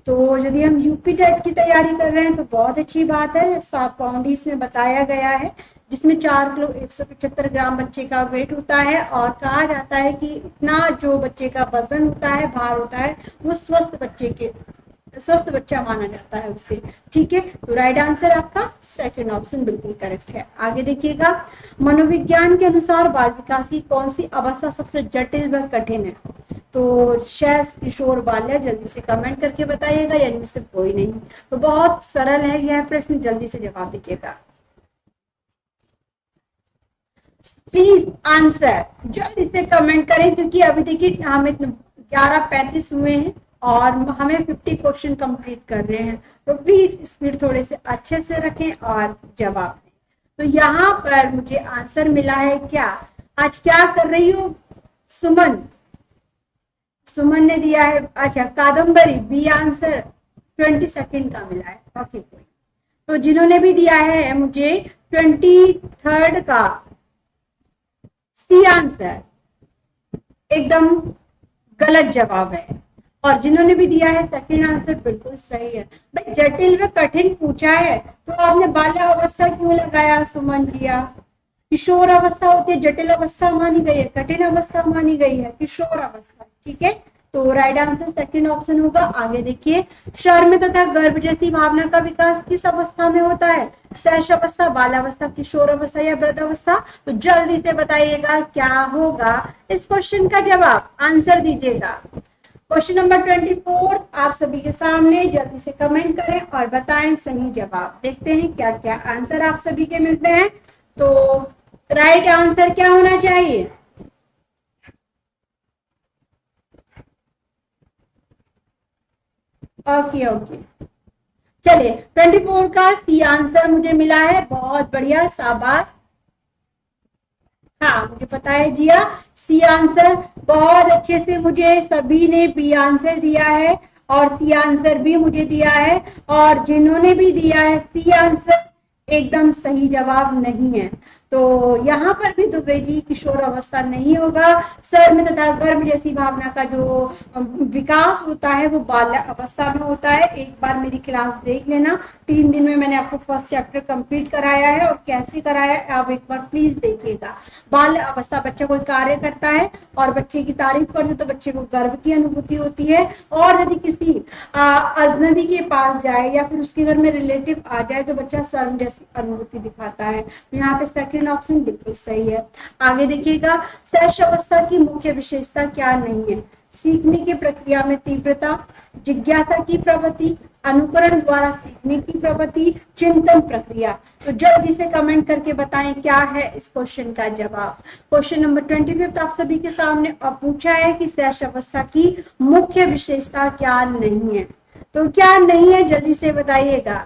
तो यदि हम यूपी टेट की तैयारी कर रहे हैं तो बहुत अच्छी बात है। 7 पाउंड इसमें बताया गया है, जिसमें 4 किलो 175 ग्राम बच्चे का वेट होता है, और कहा जाता है कि इतना जो बच्चे का वजन होता है, भार होता है, वो स्वस्थ बच्चा माना जाता है उसे। ठीक है, तो राइट आंसर आपका सेकंड ऑप्शन बिल्कुल करेक्ट है। आगे देखिएगा, मनोविज्ञान के अनुसार बाल विकास की कौन सी अवस्था सबसे जटिल व कठिन है। तो शैश, किशोर, बाल्य, जल्दी से कमेंट करके बताइएगा, या इनमें से कोई नहीं। तो बहुत सरल है यह प्रश्न, जल्दी से जवाब दीजिएगा प्लीज। आंसर जल्दी से कमेंट करें, क्योंकि अभी देखिए हमें 11:35 हुए हैं और हमें 50 क्वेश्चन कंप्लीट करने हैं, तो प्लीज स्पीड थोड़े से अच्छे से रखें और जवाब दें। तो यहाँ पर मुझे आंसर मिला है क्या, आज क्या कर रही हो सुमन ने दिया है, अच्छा कादम्बरी, बी आंसर 22 का मिला है। ओके, तो जिन्होंने भी दिया है मुझे 23 का सी आंसर एकदम गलत जवाब है, और जिन्होंने भी दिया है सेकंड आंसर बिल्कुल सही है। भाई जटिल व कठिन पूछा है तो आपने बाल्यावस्था क्यों लगाया सुमन जिया। किशोर अवस्था होती है, जटिल अवस्था मानी गई है, कठिन अवस्था मानी गई है किशोर अवस्था। ठीक है, तो राइट आंसर सेकंड ऑप्शन होगा। आगे देखिए, शर्म तथा गर्भ जैसी भावना का विकास किस अवस्था में होता है, शैश अवस्था, बाल्यावस्था, किशोर अवस्था या वृद्धावस्था। तो जल्दी से बताइएगा क्या होगा इस क्वेश्चन का जवाब, आंसर दीजिएगा। क्वेश्चन नंबर 24 आप सभी के सामने, जल्दी से कमेंट करें और बताएं सही जवाब। देखते हैं क्या क्या आंसर आप सभी के मिलते हैं। तो राइट आंसर क्या होना चाहिए, ओके ओके। चलिए, 24 का सी आंसर मुझे मिला है, बहुत बढ़िया, शाबाश। हाँ मुझे पता है जिया, सी आंसर। बहुत अच्छे से मुझे सभी ने बी आंसर दिया है और सी आंसर भी मुझे दिया है, और जिन्होंने भी दिया है सी आंसर एकदम सही जवाब नहीं है। तो यहाँ पर भी दुबे जी किशोर अवस्था नहीं होगा। सर में तथा गर्भ जैसी भावना का जो विकास होता है वो बाल्य अवस्था में होता है। एक बार मेरी क्लास देख लेना, 3 दिन में मैंने आपको फर्स्ट चैप्टर कंप्लीट कराया है, और कैसे कराया है आप एक बार प्लीज देखिएगा। बाल्य अवस्था, बच्चा कोई कार्य करता है और बच्चे की तारीफ करते तो बच्चे को गर्व की अनुभूति होती है, और यदि किसी अजनबी के पास जाए या फिर उसके घर में रिलेटिव आ जाए तो बच्चा शर्म जैसी अनुभूति दिखाता है। तो यहाँ पे सेकंड ऑप्शन बिल्कुल सही है। आगे देखिएगा, शैश अवस्था की मुख्य विशेषता क्या नहीं है? सीखने की प्रक्रिया में तीव्रता, जिज्ञासा की प्रवृत्ति, अनुकरण द्वारा सीखने की प्रवृत्ति, चिंतन प्रक्रिया। तो जल्दी से कमेंट करके बताएं क्या है इस क्वेश्चन का जवाब। क्वेश्चन नंबर 25 आप सभी के सामने पूछा है कि शैश अवस्था की मुख्य विशेषता क्या नहीं है। तो क्या नहीं है जल्दी से बताइएगा।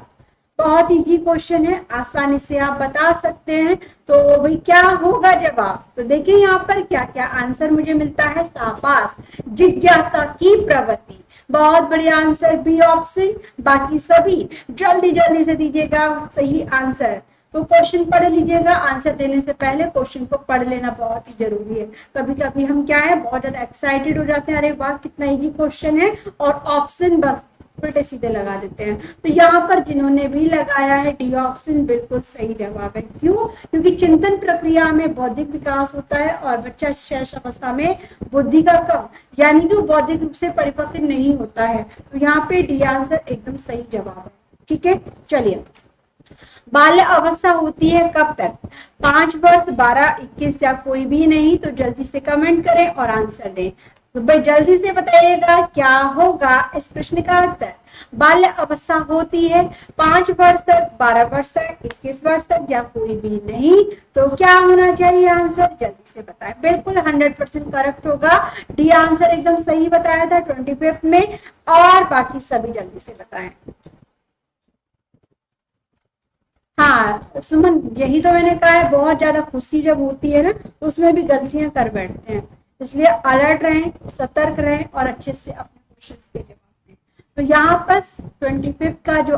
बहुत इजी क्वेश्चन है, आसानी से आप बता सकते हैं। तो भाई क्या होगा जवाब? तो देखिए यहाँ पर क्या क्या आंसर मुझे मिलता है। शाबाश, जिज्ञासा की प्रवृत्ति, बहुत बढ़िया आंसर बी ऑप्शन। बाकी सभी जल्दी जल्दी से दीजिएगा सही आंसर। तो क्वेश्चन पढ़ लीजिएगा, आंसर देने से पहले क्वेश्चन को पढ़ लेना बहुत ही जरूरी है। कभी कभी हम क्या है बहुत ज्यादा एक्साइटेड हो जाते हैं, अरे वाह कितना इजी क्वेश्चन है, और ऑप्शन बस उल्टे सीधे लगा देते हैं। तो यहाँ पर जिन्होंने भी लगाया है डी ऑप्शन बिल्कुल सही जवाब है। क्यों? क्योंकि चिंतन प्रक्रिया में बौद्धिक विकास होता है और बच्चा शैश अवस्था में बुद्धि का कम, यानी कि वो बौद्धिक रूप से परिपक्व नहीं होता है। तो यहाँ पे डी आंसर एकदम सही जवाब है। ठीक है, चलिए। बाल्य अवस्था होती है कब तक? 5 वर्ष, 12, 21 या कोई भी नहीं? तो जल्दी से कमेंट करें और आंसर दें। तो भाई जल्दी से बताइएगा क्या होगा इस प्रश्न का उत्तर। बाल्य अवस्था होती है 5 वर्ष तक, 12 वर्ष तक, 21 वर्ष तक या कोई भी नहीं? तो क्या होना चाहिए आंसर? जल्दी से बताएं। बिल्कुल 100% करेक्ट होगा। डी आंसर एकदम सही बताया था 25 में, और बाकी सभी जल्दी से बताएं। हाँ सुमन, यही तो मैंने कहा है, बहुत ज्यादा खुशी जब होती है ना तो उसमें भी गलतियां कर बैठते हैं, इसलिए अलर्ट रहें, सतर्क रहें और अच्छे से अपने क्वेश्चंस के जवाब दें। तो यहाँ पर 25 का जो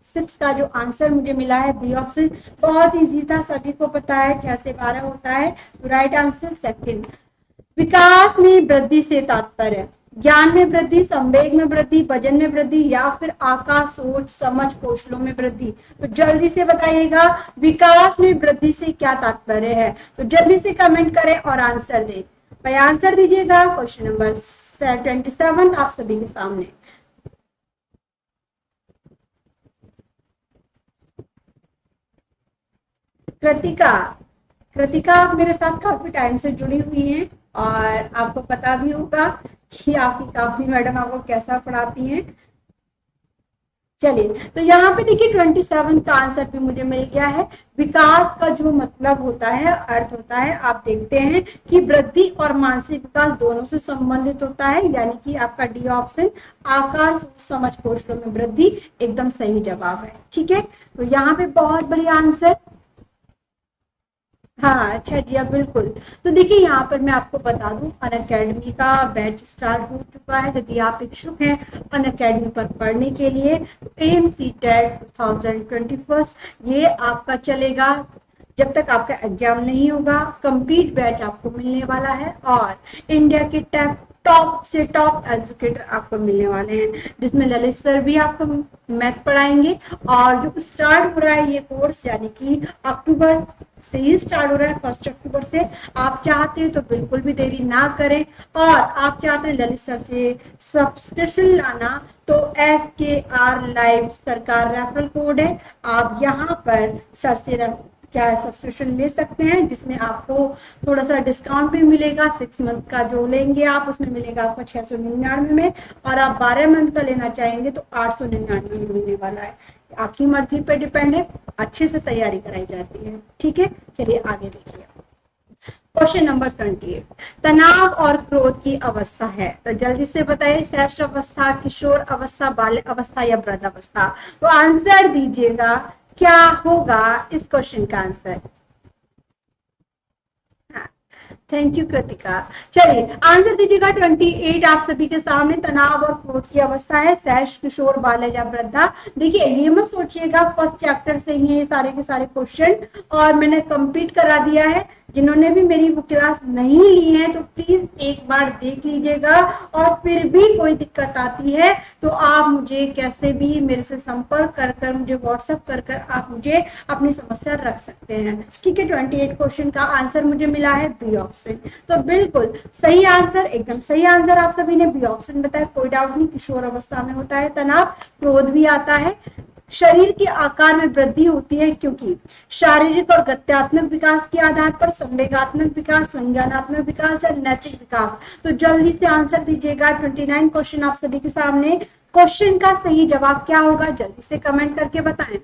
6 का जो आंसर मुझे मिला है बी ऑप्शन, बहुत इजी था, सभी को पता है 6 से 12 होता है। तो राइट आंसर सेकंड। विकास में वृद्धि से तात्पर्य ज्ञान में वृद्धि, संवेग में वृद्धि, वजन में वृद्धि या फिर आकाश, सोच, समझ, कौशलों में वृद्धि? तो जल्दी से बताइएगा विकास में वृद्धि से क्या तात्पर्य है। तो जल्दी से कमेंट करें और आंसर दें। भाई आंसर दीजिएगा। क्वेश्चन नंबर 27 आप सभी के सामने। कृतिका आप मेरे साथ काफी टाइम से जुड़ी हुई हैं और आपको पता भी होगा कि आपकी काफी मैडम आपको कैसा पढ़ाती हैं। चलिए, तो यहाँ पे देखिए 27 का आंसर भी मुझे मिल गया है। विकास का जो मतलब होता है, अर्थ होता है, आप देखते हैं कि वृद्धि और मानसिक विकास दोनों से संबंधित होता है, यानी कि आपका डी ऑप्शन आकार, समझ, कौशलों में वृद्धि एकदम सही जवाब है। ठीक है, तो यहाँ पे बहुत बढ़िया आंसर। हाँ अच्छा जी, अब बिल्कुल। तो देखिए यहाँ पर मैं आपको बता दूं, अनअकैडमी का बैच स्टार्ट हो चुका है। यदि आप इच्छुक हैं अनअकैडमी पर पढ़ने के लिए, तो AIMCTET 2021 ये आपका चलेगा जब तक आपका एग्जाम नहीं होगा। कंप्लीट बैच आपको मिलने वाला है और इंडिया के टॉप से टॉप एजुकेटर आपको मिलने वाले हैं, जिसमें ललित सर भी आपको मैथ पढ़ाएंगे। और जो स्टार्ट हो रहा है ये कोर्स, यानी कि अक्टूबर से ही स्टार्ट हो रहा है, 1 अक्टूबर से। आप चाहते हैं तो बिल्कुल भी देरी ना करें, और आप चाहते हैं ललित सर से सब्सक्रिप्शन लाना तो SKR लाइव सरकार रेफरल कोड है, आप यहाँ पर सर से क्या है सब्सक्रिप्शन ले सकते हैं, जिसमें आपको थोड़ा सा डिस्काउंट भी मिलेगा। 6 मंथ का जो लेंगे आप उसमें मिलेगा आपको 699 में, और आप 12 मंथ का लेना चाहेंगे तो 899 में मिलने वाला है। आपकी मर्जी पे डिपेंड है, अच्छे से तैयारी कराई जाती है। ठीक है, चलिए आगे देखिए। क्वेश्चन नंबर 28, तनाव और क्रोध की अवस्था है। तो जल्दी से बताइए, श्रेष्ठ अवस्था, किशोर अवस्था, बाल्य अवस्था या वृद्ध अवस्था? तो आंसर दीजिएगा क्या होगा इस क्वेश्चन का आंसर। हाँ थैंक यू कृतिका। चलिए आंसर दीजिएगा 28 आप सभी के सामने। तनाव और क्रोध की अवस्था है शैश, किशोर, बाल्य या वृद्धा। देखिए ये मत सोचिएगा फर्स्ट चैप्टर से ही ये सारे के सारे क्वेश्चन और मैंने कंप्लीट करा दिया है। जिन्होंने भी मेरी वो क्लास नहीं ली है तो प्लीज एक बार देख लीजिएगा, और फिर भी कोई दिक्कत आती है तो आप मुझे कैसे भी मेरे से संपर्क कर कर मुझे व्हाट्सएप कर कर आप मुझे अपनी समस्या रख सकते हैं। ठीक है, 28 क्वेश्चन का आंसर मुझे मिला है बी ऑप्शन। तो बिल्कुल सही आंसर, एकदम सही आंसर आप सभी ने बी ऑप्शन बताया, कोई डाउट नहीं। किशोर अवस्था में होता है तनाव, क्रोध भी आता है। शरीर के आकार में वृद्धि होती है क्योंकि शारीरिक और गत्यात्मक विकास के आधार पर संवेगात्मक विकास, संज्ञानात्मक विकास या नैतिक विकास। तो जल्दी से आंसर दीजिएगा। 29 क्वेश्चन आप सभी के सामने। क्वेश्चन का सही जवाब क्या होगा जल्दी से कमेंट करके बताएं।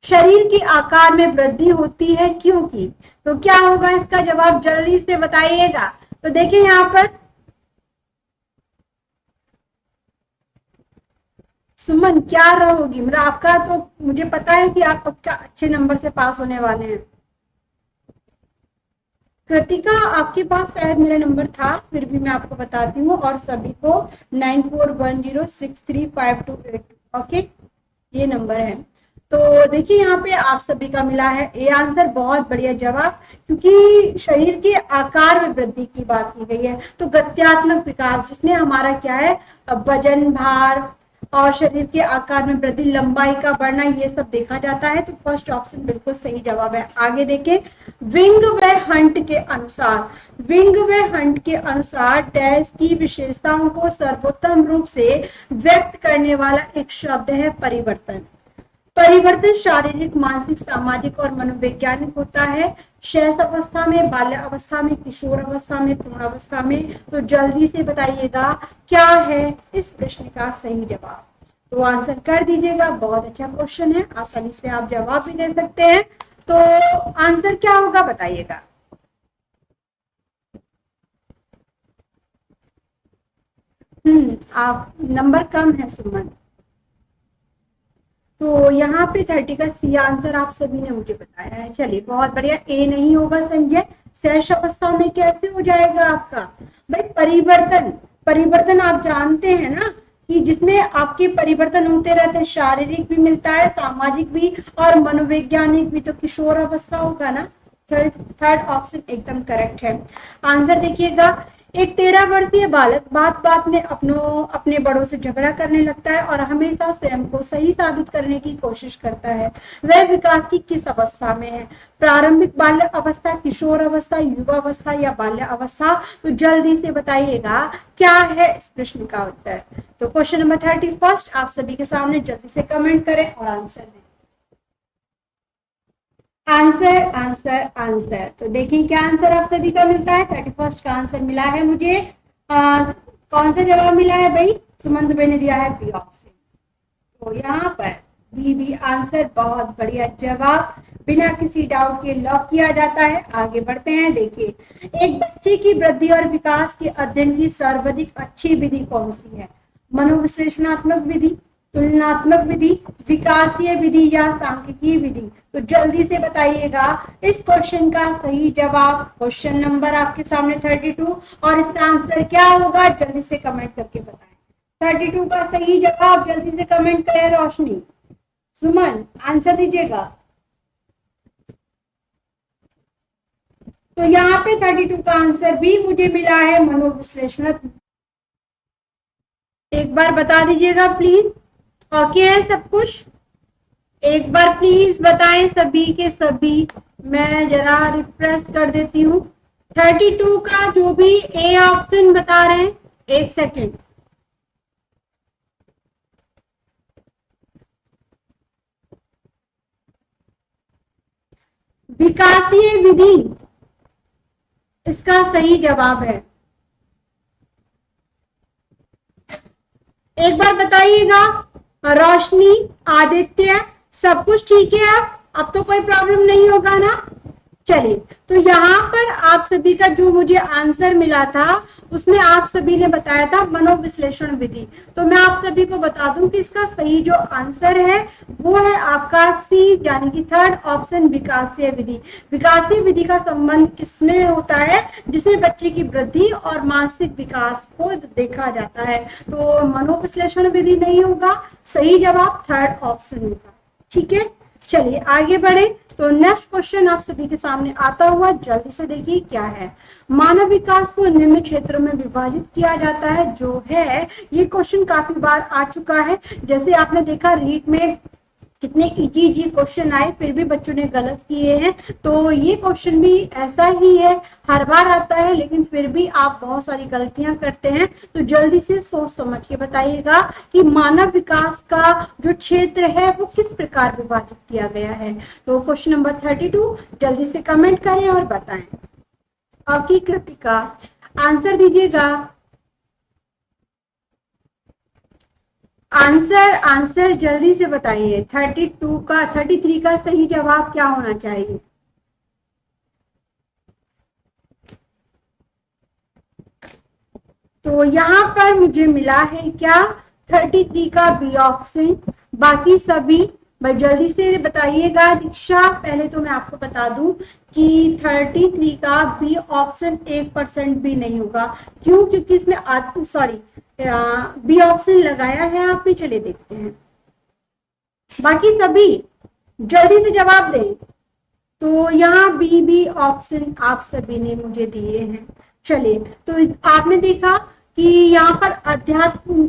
शरीर के आकार में वृद्धि होती है क्योंकि, तो क्या होगा इसका जवाब जल्दी से बताइएगा। तो देखिए यहाँ पर सुमन क्या रहोगी, मतलब आपका तो मुझे पता है कि आप पक्का अच्छे नंबर से पास होने वाले हैं। कृतिका आपके पास शायद मेरा नंबर था, फिर भी मैं आपको बताती हूँ, और सभी को 9410635282 ओके ये नंबर है। तो देखिए यहाँ पे आप सभी का मिला है ए आंसर, बहुत बढ़िया जवाब, क्योंकि शरीर के आकार में वृद्धि की बात की गई है। तो गत्यात्मक विकास जिसमें हमारा क्या है, वजन, भार और शरीर के आकार में वृद्धि, लंबाई का बढ़ना, ये सब देखा जाता है। तो फर्स्ट ऑप्शन बिल्कुल सही जवाब है। आगे देखें, विंग व हंट के अनुसार, विंग व हंट के अनुसार डैश की विशेषताओं को सर्वोत्तम रूप से व्यक्त करने वाला एक शब्द है परिवर्तन। परिवर्तन शारीरिक, मानसिक, सामाजिक और मनोवैज्ञानिक होता है। शैशव अवस्था में, बाल्य अवस्था में, किशोर अवस्था में, पूर्ण अवस्था में। तो जल्दी से बताइएगा क्या है इस प्रश्न का सही जवाब। तो आंसर कर दीजिएगा, बहुत अच्छा क्वेश्चन है, आसानी से आप जवाब भी दे सकते हैं। तो आंसर क्या होगा बताइएगा। आप नंबर कम है सुमन। तो यहाँ पे 30 का सी आंसर आप सभी ने मुझे बताया है। चलिए बहुत बढ़िया। ए नहीं होगा संजय, शैश अवस्था में कैसे हो जाएगा आपका भाई। परिवर्तन, परिवर्तन आप जानते हैं ना कि जिसमें आपके परिवर्तन होते रहते हैं, शारीरिक भी मिलता है, सामाजिक भी और मनोवैज्ञानिक भी। तो किशोर अवस्था होगा ना। थर्ड ऑप्शन एकदम करेक्ट है। आंसर देखिएगा, एक 13 वर्षीय बालक बात बात में अपने बड़ों से झगड़ा करने लगता है और हमेशा स्वयं को सही साबित करने की कोशिश करता है। वह विकास की किस अवस्था में है, प्रारंभिक बाल्य अवस्था, किशोर अवस्था, युवा अवस्था या बाल्य अवस्था। तो जल्दी से बताइएगा क्या है इस प्रश्न का उत्तर। तो क्वेश्चन नंबर 31 आप सभी के सामने, जल्दी से कमेंट करें और आंसर दें। Answer answer answer. तो देखिए क्या आंसर आप सभी का मिलता है। 31 का आंसर मिला है मुझे। कौन सा जवाब मिला है भाई, सुमन दुबे ने दिया है बी ऑप्शन। तो यहाँ पर बी आंसर, बहुत बढ़िया जवाब, बिना किसी डाउट के लॉक किया जाता है। आगे बढ़ते हैं। देखिए, एक बच्चे की वृद्धि और विकास के अध्ययन की सर्वाधिक अच्छी विधि कौन सी है। मनोविश्लेषणात्मक विधि, तुलनात्मक विधि, विकासीय विधि या सांख्यिकीय विधि। तो जल्दी से बताइएगा इस क्वेश्चन का सही जवाब। क्वेश्चन नंबर आपके सामने 32 और इसका आंसर क्या होगा जल्दी से कमेंट करके बताएं। 32 का सही जवाब जल्दी से कमेंट करें। रोशनी, सुमन आंसर दीजिएगा। तो यहाँ पे 32 का आंसर भी मुझे मिला है मनोविश्लेषण। एक बार बता दीजिएगा प्लीज। ओके है सब कुछ, एक बार प्लीज बताएं सभी के सभी। मैं जरा रिफ्रेश कर देती हूँ। 32 का जो भी ए ऑप्शन बता रहे हैं, एक सेकेंड। विकासीय विधि इसका सही जवाब है। एक बार बताइएगा। रोशनी, आदित्य, सब कुछ ठीक है अब तो कोई प्रॉब्लम नहीं होगा ना। चलिए, तो यहाँ पर आप सभी का जो मुझे आंसर मिला था उसमें आप सभी ने बताया था मनोविश्लेषण विधि। तो मैं आप सभी को बता दूं कि इसका सही जो आंसर है वो है आपका सी, यानी कि थर्ड ऑप्शन, विकासीय विधि। विकासीय विधि का संबंध किसमें होता है? जिसमें बच्चे की वृद्धि और मानसिक विकास को देखा जाता है। तो मनोविश्लेषण विधि नहीं होगा, सही जवाब थर्ड ऑप्शन होगा। ठीक है, चलिए आगे बढ़े। तो नेक्स्ट क्वेश्चन आप सभी के सामने आता हुआ, जल्दी से देखिए क्या है। मानव विकास को निम्न क्षेत्रों में विभाजित किया जाता है, जो है ये क्वेश्चन काफी बार आ चुका है। जैसे आपने देखा रीट में कितने इजी क्वेश्चन आए, फिर भी बच्चों ने गलत किए हैं। तो ये क्वेश्चन भी ऐसा ही है, हर बार आता है, लेकिन फिर भी आप बहुत सारी गलतियां करते हैं। तो जल्दी से सोच समझ के बताइएगा कि मानव विकास का जो क्षेत्र है वो किस प्रकार विभाजित किया गया है। तो क्वेश्चन नंबर 32 जल्दी से कमेंट करें और बताएं। आपकी कृतिका आंसर दीजिएगा। आंसर जल्दी से बताइए। 33 का सही जवाब क्या होना चाहिए? तो यहाँ पर मुझे मिला है क्या? 33 का बी ऑप्शन। बाकी सभी भाई जल्दी से बताइएगा। दीक्षा, पहले तो मैं आपको बता दूं कि 33 का बी ऑप्शन 1% भी नहीं होगा। क्यों? क्योंकि इसमें बी ऑप्शन लगाया है आपने। चलिए देखते हैं, बाकी सभी जल्दी से जवाब दें। तो यहाँ बी ऑप्शन आप सभी ने मुझे दिए हैं। चलिए, तो आपने देखा कि यहाँ पर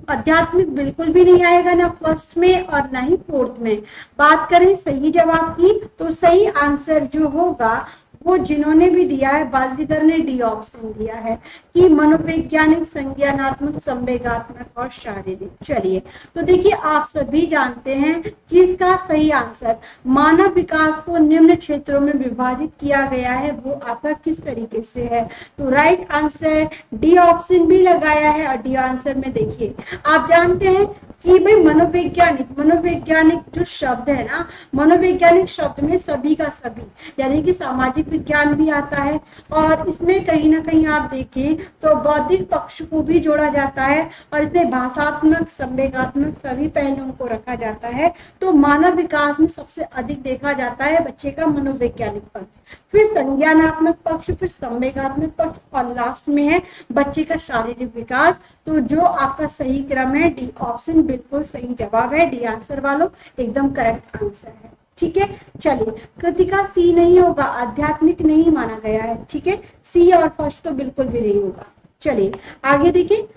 आध्यात्मिक बिल्कुल भी नहीं आएगा, ना फर्स्ट में और ना ही फोर्थ में। बात करें सही जवाब की, तो सही आंसर जो होगा वो जिन्होंने भी दिया है, बाजीगर ने डी ऑप्शन दिया है कि मनोवैज्ञानिक, संज्ञानात्मक, संवेगात्मक और शारीरिक। चलिए, तो देखिए आप सभी जानते हैं कि इसका सही आंसर मानव विकास को निम्न क्षेत्रों में विभाजित किया गया है, वो आपका किस तरीके से है। तो राइट आंसर डी ऑप्शन भी लगाया है। और डी आंसर में देखिए आप जानते हैं कि भाई मनोवैज्ञानिक जो शब्द है ना, मनोवैज्ञानिक शब्द में सभी का सभी यानी कि सामाजिक विज्ञान भी आता है, और इसमें कहीं ना कहीं आप देखें तो बौद्धिक पक्ष को भी जोड़ा जाता है, और इसमें भाषात्मक, संवेगात्मक सभी पहलुओं को रखा जाता है। तो मानव विकास में सबसे अधिक देखा जाता है बच्चे का मनोवैज्ञानिक पक्ष, फिर संज्ञानात्मक पक्ष, फिर संवेगात्मक पक्ष, और लास्ट में है बच्चे का शारीरिक विकास। तो जो आपका सही क्रम है डी ऑप्शन बिल्कुल सही जवाब है। डी आंसर वालों एकदम करेक्ट आंसर है। ठीक है, चलिए कृतिका सी नहीं होगा, आध्यात्मिक नहीं माना गया है। ठीक है, सी और फर्स्ट तो बिल्कुल भी नहीं होगा। चलिए आगे देखिए।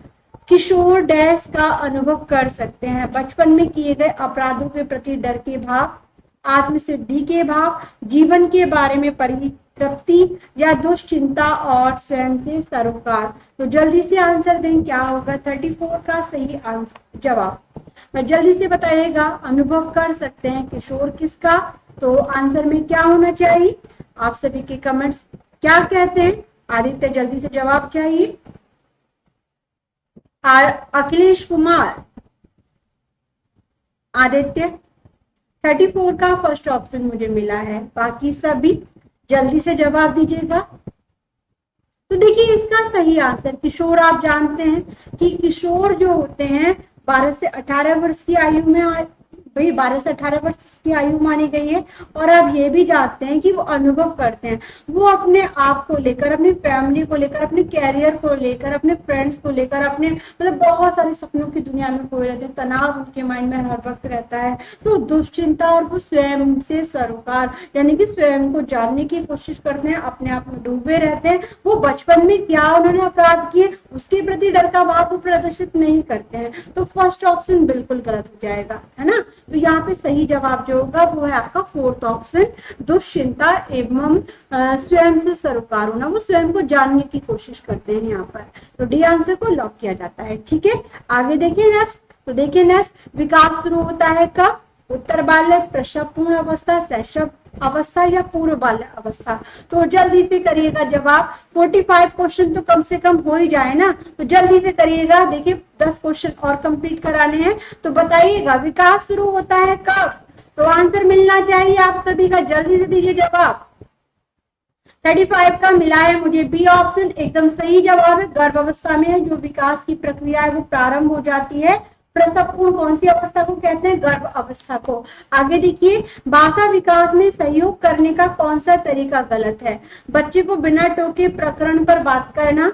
किशोर डैश का अनुभव कर सकते हैं, बचपन में किए गए अपराधों के प्रति डर के भाव, आत्मसिद्धि के भाव, जीवन के बारे में परितृप्ति, या दुश्चिंता और स्वयं से सरोकार। तो जल्दी से आंसर दें, क्या होगा 34 का सही आंसर जवाब। मैं जल्दी से बताइएगा, अनुभव कर सकते हैं किशोर किसका। तो आंसर में क्या होना चाहिए? आप सभी के कमेंट्स क्या कहते हैं? आदित्य जल्दी से जवाब चाहिए। अखिलेश कुमार, आदित्य 34 का फर्स्ट ऑप्शन मुझे मिला है। बाकी सभी जल्दी से जवाब दीजिएगा। तो देखिए इसका सही आंसर किशोर, आप जानते हैं कि किशोर जो होते हैं 12 से 18 वर्ष की आयु में, भाई 12 से 18 वर्ष की आयु मानी गई है। और आप ये भी जानते हैं कि वो अनुभव करते हैं, वो अपने आप को लेकर, अपनी फैमिली को लेकर, अपने कैरियर को लेकर, अपने फ्रेंड्स को लेकर, अपने मतलब बहुत सारे सपनों की दुनिया में खोए रहते हैं। तनाव उनके माइंड में हर वक्त रहता है। तो दुश्चिंता, और वो स्वयं से सरोकार यानी कि स्वयं को जानने की कोशिश करते हैं, अपने आप में डूबे रहते हैं। वो बचपन में क्या उन्होंने अपराध किए उसके प्रति डर का भाव प्रदर्शित नहीं करते हैं। तो फर्स्ट ऑप्शन बिल्कुल गलत हो जाएगा, है ना। तो यहाँ पे सही जवाब जो होगा वो है आपका फोर्थ ऑप्शन, दुश्चिंता एवं स्वयं से सरोकार होना, वो स्वयं को जानने की कोशिश करते हैं यहाँ पर। तो डी आंसर को लॉक किया जाता है। ठीक है, आगे देखिए नेक्स्ट। तो देखिए नेक्स्ट, विकास शुरू होता है कब? उत्तर बालक, प्रसव पूर्ण अवस्था, शैशव अवस्था, या पूर्व बाल्य अवस्था। तो जल्दी से करिएगा जवाब। 45 क्वेश्चन तो कम से कम हो ही जाए ना, तो जल्दी से करिएगा। देखिए 10 क्वेश्चन और कंप्लीट कराने हैं। तो बताइएगा विकास शुरू होता है कब? तो आंसर मिलना चाहिए आप सभी का, जल्दी से दीजिए जवाब। 35 का मिला है मुझे बी ऑप्शन, एकदम सही जवाब है। गर्भावस्था में है जो विकास की प्रक्रिया है वो प्रारंभ हो जाती है। प्रसवपूर्ण कौन सी अवस्था को कहते हैं? गर्भ अवस्था को। आगे देखिए, भाषा विकास में सहयोग करने का कौन सा तरीका गलत है? बच्चे को बिना टोके प्रकरण पर बात करना,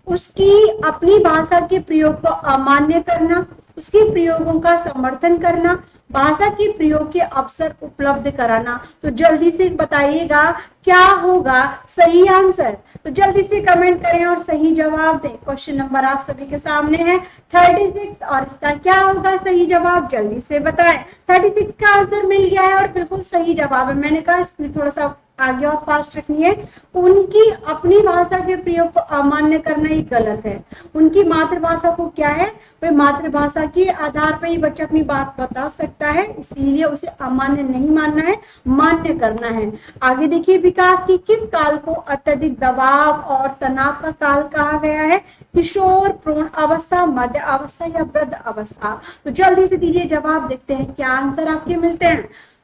उसकी अपनी भाषा के प्रयोग को अमान्य करना, उसके प्रयोगों का समर्थन करना, भाषा के प्रयोग के अवसर उपलब्ध कराना। तो जल्दी से बताइएगा क्या होगा सही आंसर? तो जल्दी से कमेंट करें और सही जवाब दें। क्वेश्चन नंबर आप सभी के सामने है 36 और इसका क्या होगा सही जवाब? जल्दी से बताएं। 36 का आंसर मिल गया है और बिल्कुल सही जवाब है। मैंने कहा स्पीड थोड़ा सा आगे और फास्ट रखनी है। उनकी अपनी भाषा के प्रयोग को अमान्य करना ही गलत है। उनकी मातृभाषा को क्या है, वह मातृभाषा के आधार पर ही बच्चा अपनी बात बता सकता है, इसीलिए उसे अमान्य नहीं मानना है, मान्य करना है। आगे देखिए, विकास की किस काल को अत्यधिक दबाव और तनाव का काल कहा गया है? किशोर, प्रौढ़ अवस्था, मध्य अवस्था या वृद्ध अवस्था? तो जल्दी से दीजिए जवाब, देखते हैं क्या आंसर आपके मिलते हैं।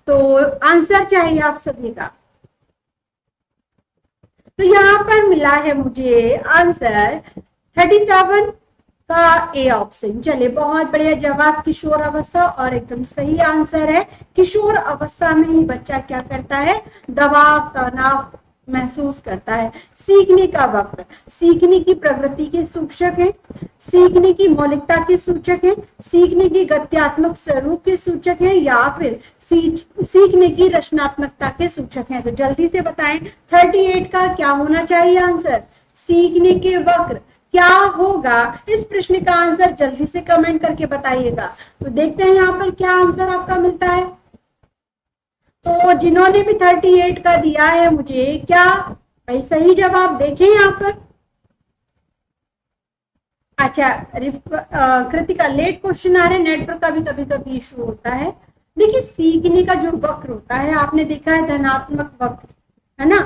तो आंसर चाहिए आप सभी का। तो यहाँ पर मिला है मुझे आंसर 37 का ए ऑप्शन। चलिए बहुत बढ़िया जवाब, किशोर अवस्था, और एकदम सही आंसर है। किशोर अवस्था में ही बच्चा क्या करता है? दबाव, तनाव महसूस करता है। सीखने का वक्र सीखने की प्रगति के सूचक है, सीखने की मौलिकता के सूचक है, सीखने की गत्यात्मक स्वरूप के सूचक है, या फिर सीखने की रचनात्मकता के सूचक हैं। तो जल्दी से बताएं 38 का क्या होना चाहिए आंसर? सीखने के वक्र क्या होगा? इस प्रश्न का आंसर जल्दी से कमेंट करके बताइएगा। तो देखते हैं यहाँ पर क्या आंसर आपका मिलता है। तो जिन्होंने भी 38 का दिया है मुझे, क्या भाई सही जवाब देखें यहाँ पर? अच्छा, कृतिका लेट क्वेश्चन आ रहे, नेटवर्क का भी कभी कभी इशू होता है। देखिए, सीखने का जो वक्र होता है, आपने देखा है धनात्मक वक्र है ना,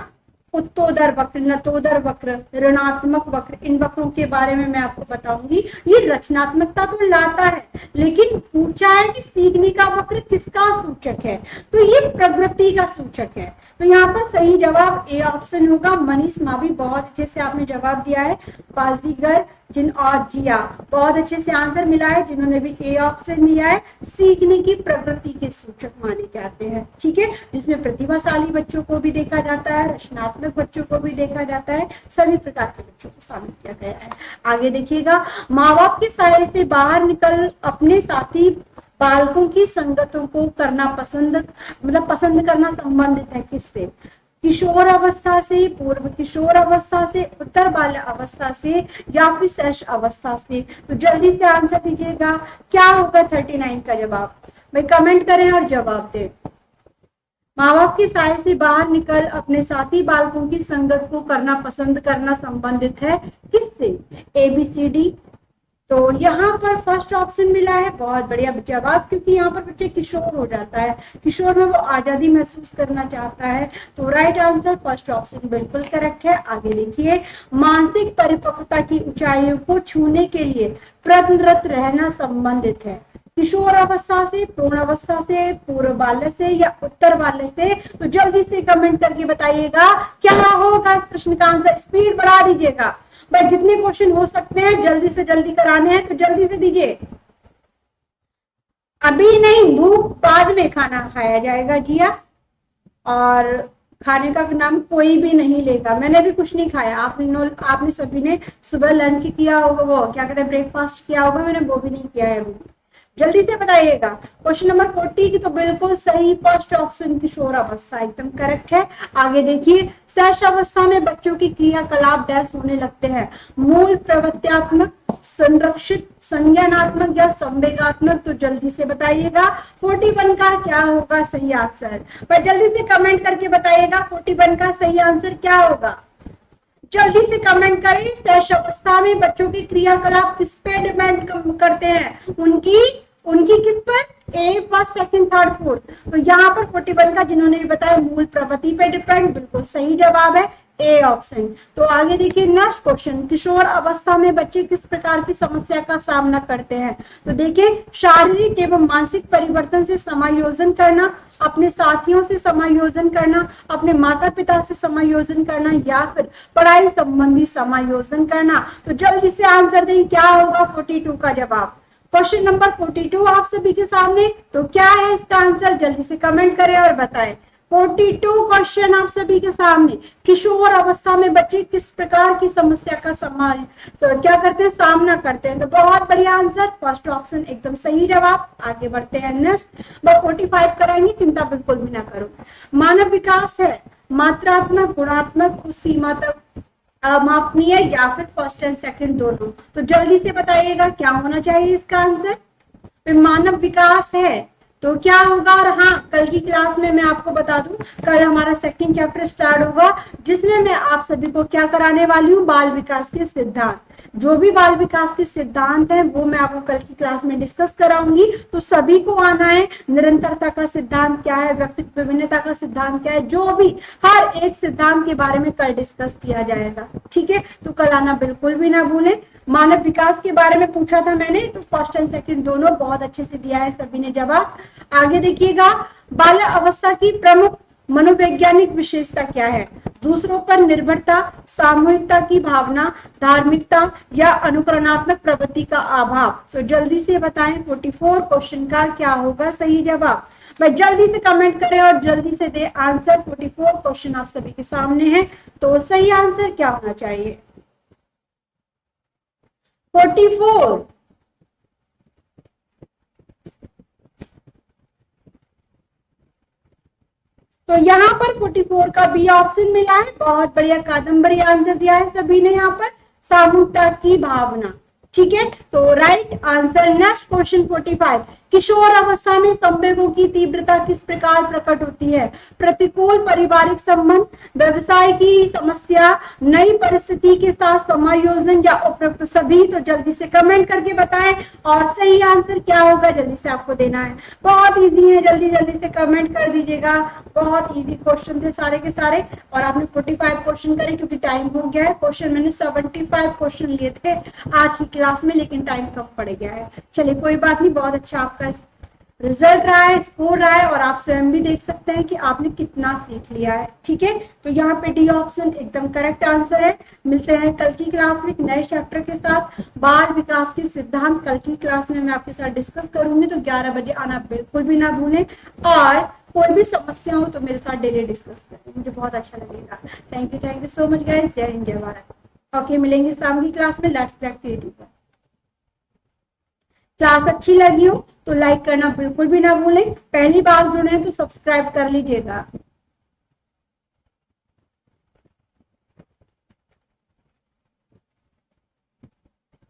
उत्तोदर वक्र, नतोदर वक्र, ऋणात्मक वक्र, इन वक्रों के बारे में मैं आपको बताऊंगी। ये रचनात्मकता तो लाता है, लेकिन पूछा है कि सीखने का वक्र किसका सूचक है? तो ये प्रगति का सूचक है। तो यहाँ पर सही जवाब ए ऑप्शन होगा। मनीष मावी बहुत अच्छे से आपने जवाब दिया है। बाजीगर जिन और जिया बहुत अच्छे से आंसर मिला है, जिन्होंने भी ए ऑप्शन दिया है। सीखने की प्रगति के सूचक माने जाते हैं, ठीक है, जिसमें प्रतिभाशाली बच्चों को भी देखा जाता है, रचनात्मक बच्चों को भी देखा जाता है, सभी प्रकार के बच्चों को शामिल किया गया है। आगे देखिएगा, माँ बाप के साये से बाहर निकल अपने साथी बालकों की संगतों को करना पसंद करना संबंधित है किससे? किशोर अवस्था से, पूर्व किशोर अवस्था से, उत्तर बाल्य अवस्था से, या फिर शैशव अवस्था से? तो जल्दी से आंसर दीजिएगा, क्या होगा 39 का जवाब? भाई कमेंट करें और जवाब दें। माँ बाप के साये से बाहर निकल अपने साथी बालकों की संगत को करना पसंद करना संबंधित है किससे? ABCD। तो यहाँ पर फर्स्ट ऑप्शन मिला है, बहुत बढ़िया जवाब, क्योंकि यहाँ पर बच्चे किशोर हो जाता है, किशोर में वो आजादी महसूस करना चाहता है। तो राइट आंसर फर्स्ट ऑप्शन बिल्कुल करेक्ट है। आगे देखिए, मानसिक परिपक्वता की ऊंचाइयों को छूने के लिए प्रयत्नरत रहना संबंधित है किशोर अवस्था से, पूर्ण अवस्था से, पूर्व बाल्य से, या उत्तर बाल्य से? तो जल्दी से कमेंट करके बताइएगा क्या होगा इस प्रश्न का आंसर। स्पीड बढ़ा दीजिएगा भाई, जितने क्वेश्चन हो सकते हैं जल्दी से जल्दी कराने हैं, तो जल्दी से दीजिए। अभी नहीं, भूख बाद में खाना खाया जाएगा जिया, और खाने का नाम कोई भी नहीं लेगा। मैंने भी कुछ नहीं खाया, आपने सभी ने सुबह लंच किया होगा, वो क्या कहते हैं ब्रेकफास्ट किया होगा, मैंने वो भी नहीं किया है। जल्दी से बताइएगा। क्वेश्चन नंबर 40 की तो बिल्कुल सही फर्स्ट ऑप्शन किशोर अवस्था एकदम करेक्ट है। आगे देखिए, शैशव अवस्था में बच्चों की क्रियाकलाप डैश होने लगते हैं, मूल प्रवृत्त्यात्मक, संरक्षित, संज्ञानात्मक या संवेगात्मक? तो जल्दी से बताइएगा 41 का क्या होगा सही आंसर? पर जल्दी से कमेंट करके बताइएगा 41 का सही आंसर क्या होगा। जल्दी से कमेंट करें। शैशव अवस्था में बच्चों की क्रियाकलाप किस पे डिपेंड करते हैं? उनकी किस पर? ए, फर्स्ट, सेकंड, थर्ड, फोर्थ। तो यहाँ पर 41 का जिन्होंने बताया मूल प्रवृत्ति पे डिपेंड, बिल्कुल सही जवाब है। A option. तो आगे देखिए नेक्स्ट क्वेश्चन, किशोर अवस्था में बच्चे किस प्रकार की समस्या का सामना करते हैं? तो देखिए शारीरिक एवं मानसिक परिवर्तन से समायोजन करना, अपने साथियों से समायोजन करना, अपने माता पिता से समायोजन करना, या फिर पढ़ाई संबंधी समायोजन करना। तो जल्दी से आंसर दें, क्या होगा 42 का जवाब? क्वेश्चन नंबर 42 आप सभी के सामने। तो क्या है इसका आंसर? जल्दी से कमेंट करें और बताएं। 42 क्वेश्चन आप सभी के सामने, किशोर अवस्था में बच्चे किस प्रकार की समस्या का तो क्या करते हैं? सामना करते हैं। तो बहुत बढ़िया आंसर, फर्स्ट ऑप्शन एकदम सही जवाब। आगे बढ़ते हैं नेक्स्ट, 45 कराएंगे, चिंता बिल्कुल भी ना करो। मानव विकास है मात्रात्मक, गुणात्मक, उस सीमा तक अमापनीय या फिर फर्स्ट एंड सेकंड दोनों? तो जल्दी से बताइएगा क्या होना चाहिए इसका आंसर। मानव विकास है तो क्या होगा? और हाँ, कल की क्लास में मैं आपको बता दूं, कल हमारा सेकंड चैप्टर स्टार्ट होगा, जिसमें मैं आप सभी को क्या कराने वाली हूँ? बाल विकास के सिद्धांत। जो भी बाल विकास के सिद्धांत हैं वो मैं आपको कल की क्लास में डिस्कस कराऊंगी। तो सभी को आना है। निरंतरता का सिद्धांत क्या है, व्यक्तित्व विभिन्नता का सिद्धांत क्या है, जो भी हर एक सिद्धांत के बारे में कल डिस्कस किया जाएगा। ठीक है, तो कल आना बिल्कुल भी ना भूलें। मानव विकास के बारे में पूछा था मैंने, तो फर्स्ट एंड सेकंड दोनों बहुत अच्छे से दिया है सभी ने जवाब। आगे देखिएगा, बाल्य अवस्था की प्रमुख मनोवैज्ञानिक विशेषता क्या है? दूसरों पर निर्भरता, सामूहिकता की भावना, धार्मिकता, या अनुकरणात्मक प्रवृत्ति का अभाव? तो जल्दी से बताएं 44 क्वेश्चन का क्या होगा सही जवाब। भाई जल्दी से कमेंट करें और जल्दी से दे आंसर। 44 क्वेश्चन आप सभी के सामने है, तो सही आंसर क्या होना चाहिए? 44। तो यहाँ पर 44 का बी ऑप्शन मिला है। बहुत बढ़िया, कादम्बरी आंसर दिया है सभी ने यहाँ पर, सामूहिकता की भावना। ठीक है, तो राइट आंसर। नेक्स्ट क्वेश्चन 45, किशोर अवस्था में संवेगों की तीव्रता किस प्रकार प्रकट होती है? प्रतिकूल पारिवारिक संबंध, व्यवसाय की समस्या, नई परिस्थिति के साथ समायोजन, या उपरोक्त सभी? तो जल्दी से कमेंट करके बताएं और सही आंसर क्या होगा जल्दी से आपको देना है। बहुत इजी है, जल्दी जल्दी से कमेंट कर दीजिएगा। बहुत इजी क्वेश्चन थे सारे के सारे, और आपने 45 क्वेश्चन करे क्योंकि टाइम हो गया है। क्वेश्चन मैंने 75 क्वेश्चन लिए थे आज की क्लास में, लेकिन टाइम कम पड़ गया है। चलिए कोई बात नहीं, बहुत अच्छा आपका रिजल्ट रहा है, स्कोर रहा है, और आप स्वयं भी देख सकते हैं कि आपने कितना सीख लिया है। ठीक है, तो यहाँ पे डी ऑप्शन एकदम करेक्ट आंसर है। मिलते हैं कल की क्लास में एक नए चैप्टर के साथ, बाल विकास के सिद्धांत। कल की क्लास में मैं आपके साथ डिस्कस करूंगी, तो 11 बजे आना बिल्कुल भी ना भूलें। और कोई भी समस्या हो तो मेरे साथ डेली डिस्कस करें, मुझे बहुत अच्छा लगेगा। Thank you so much guys. जय हिंद, जय भारत। ओके, मिलेंगे शाम की क्लास में। Let's crack creative. क्लास अच्छी लगी हो तो लाइक करना बिल्कुल भी ना भूलें। पहली बार जुड़े हैं तो सब्सक्राइब कर लीजिएगा।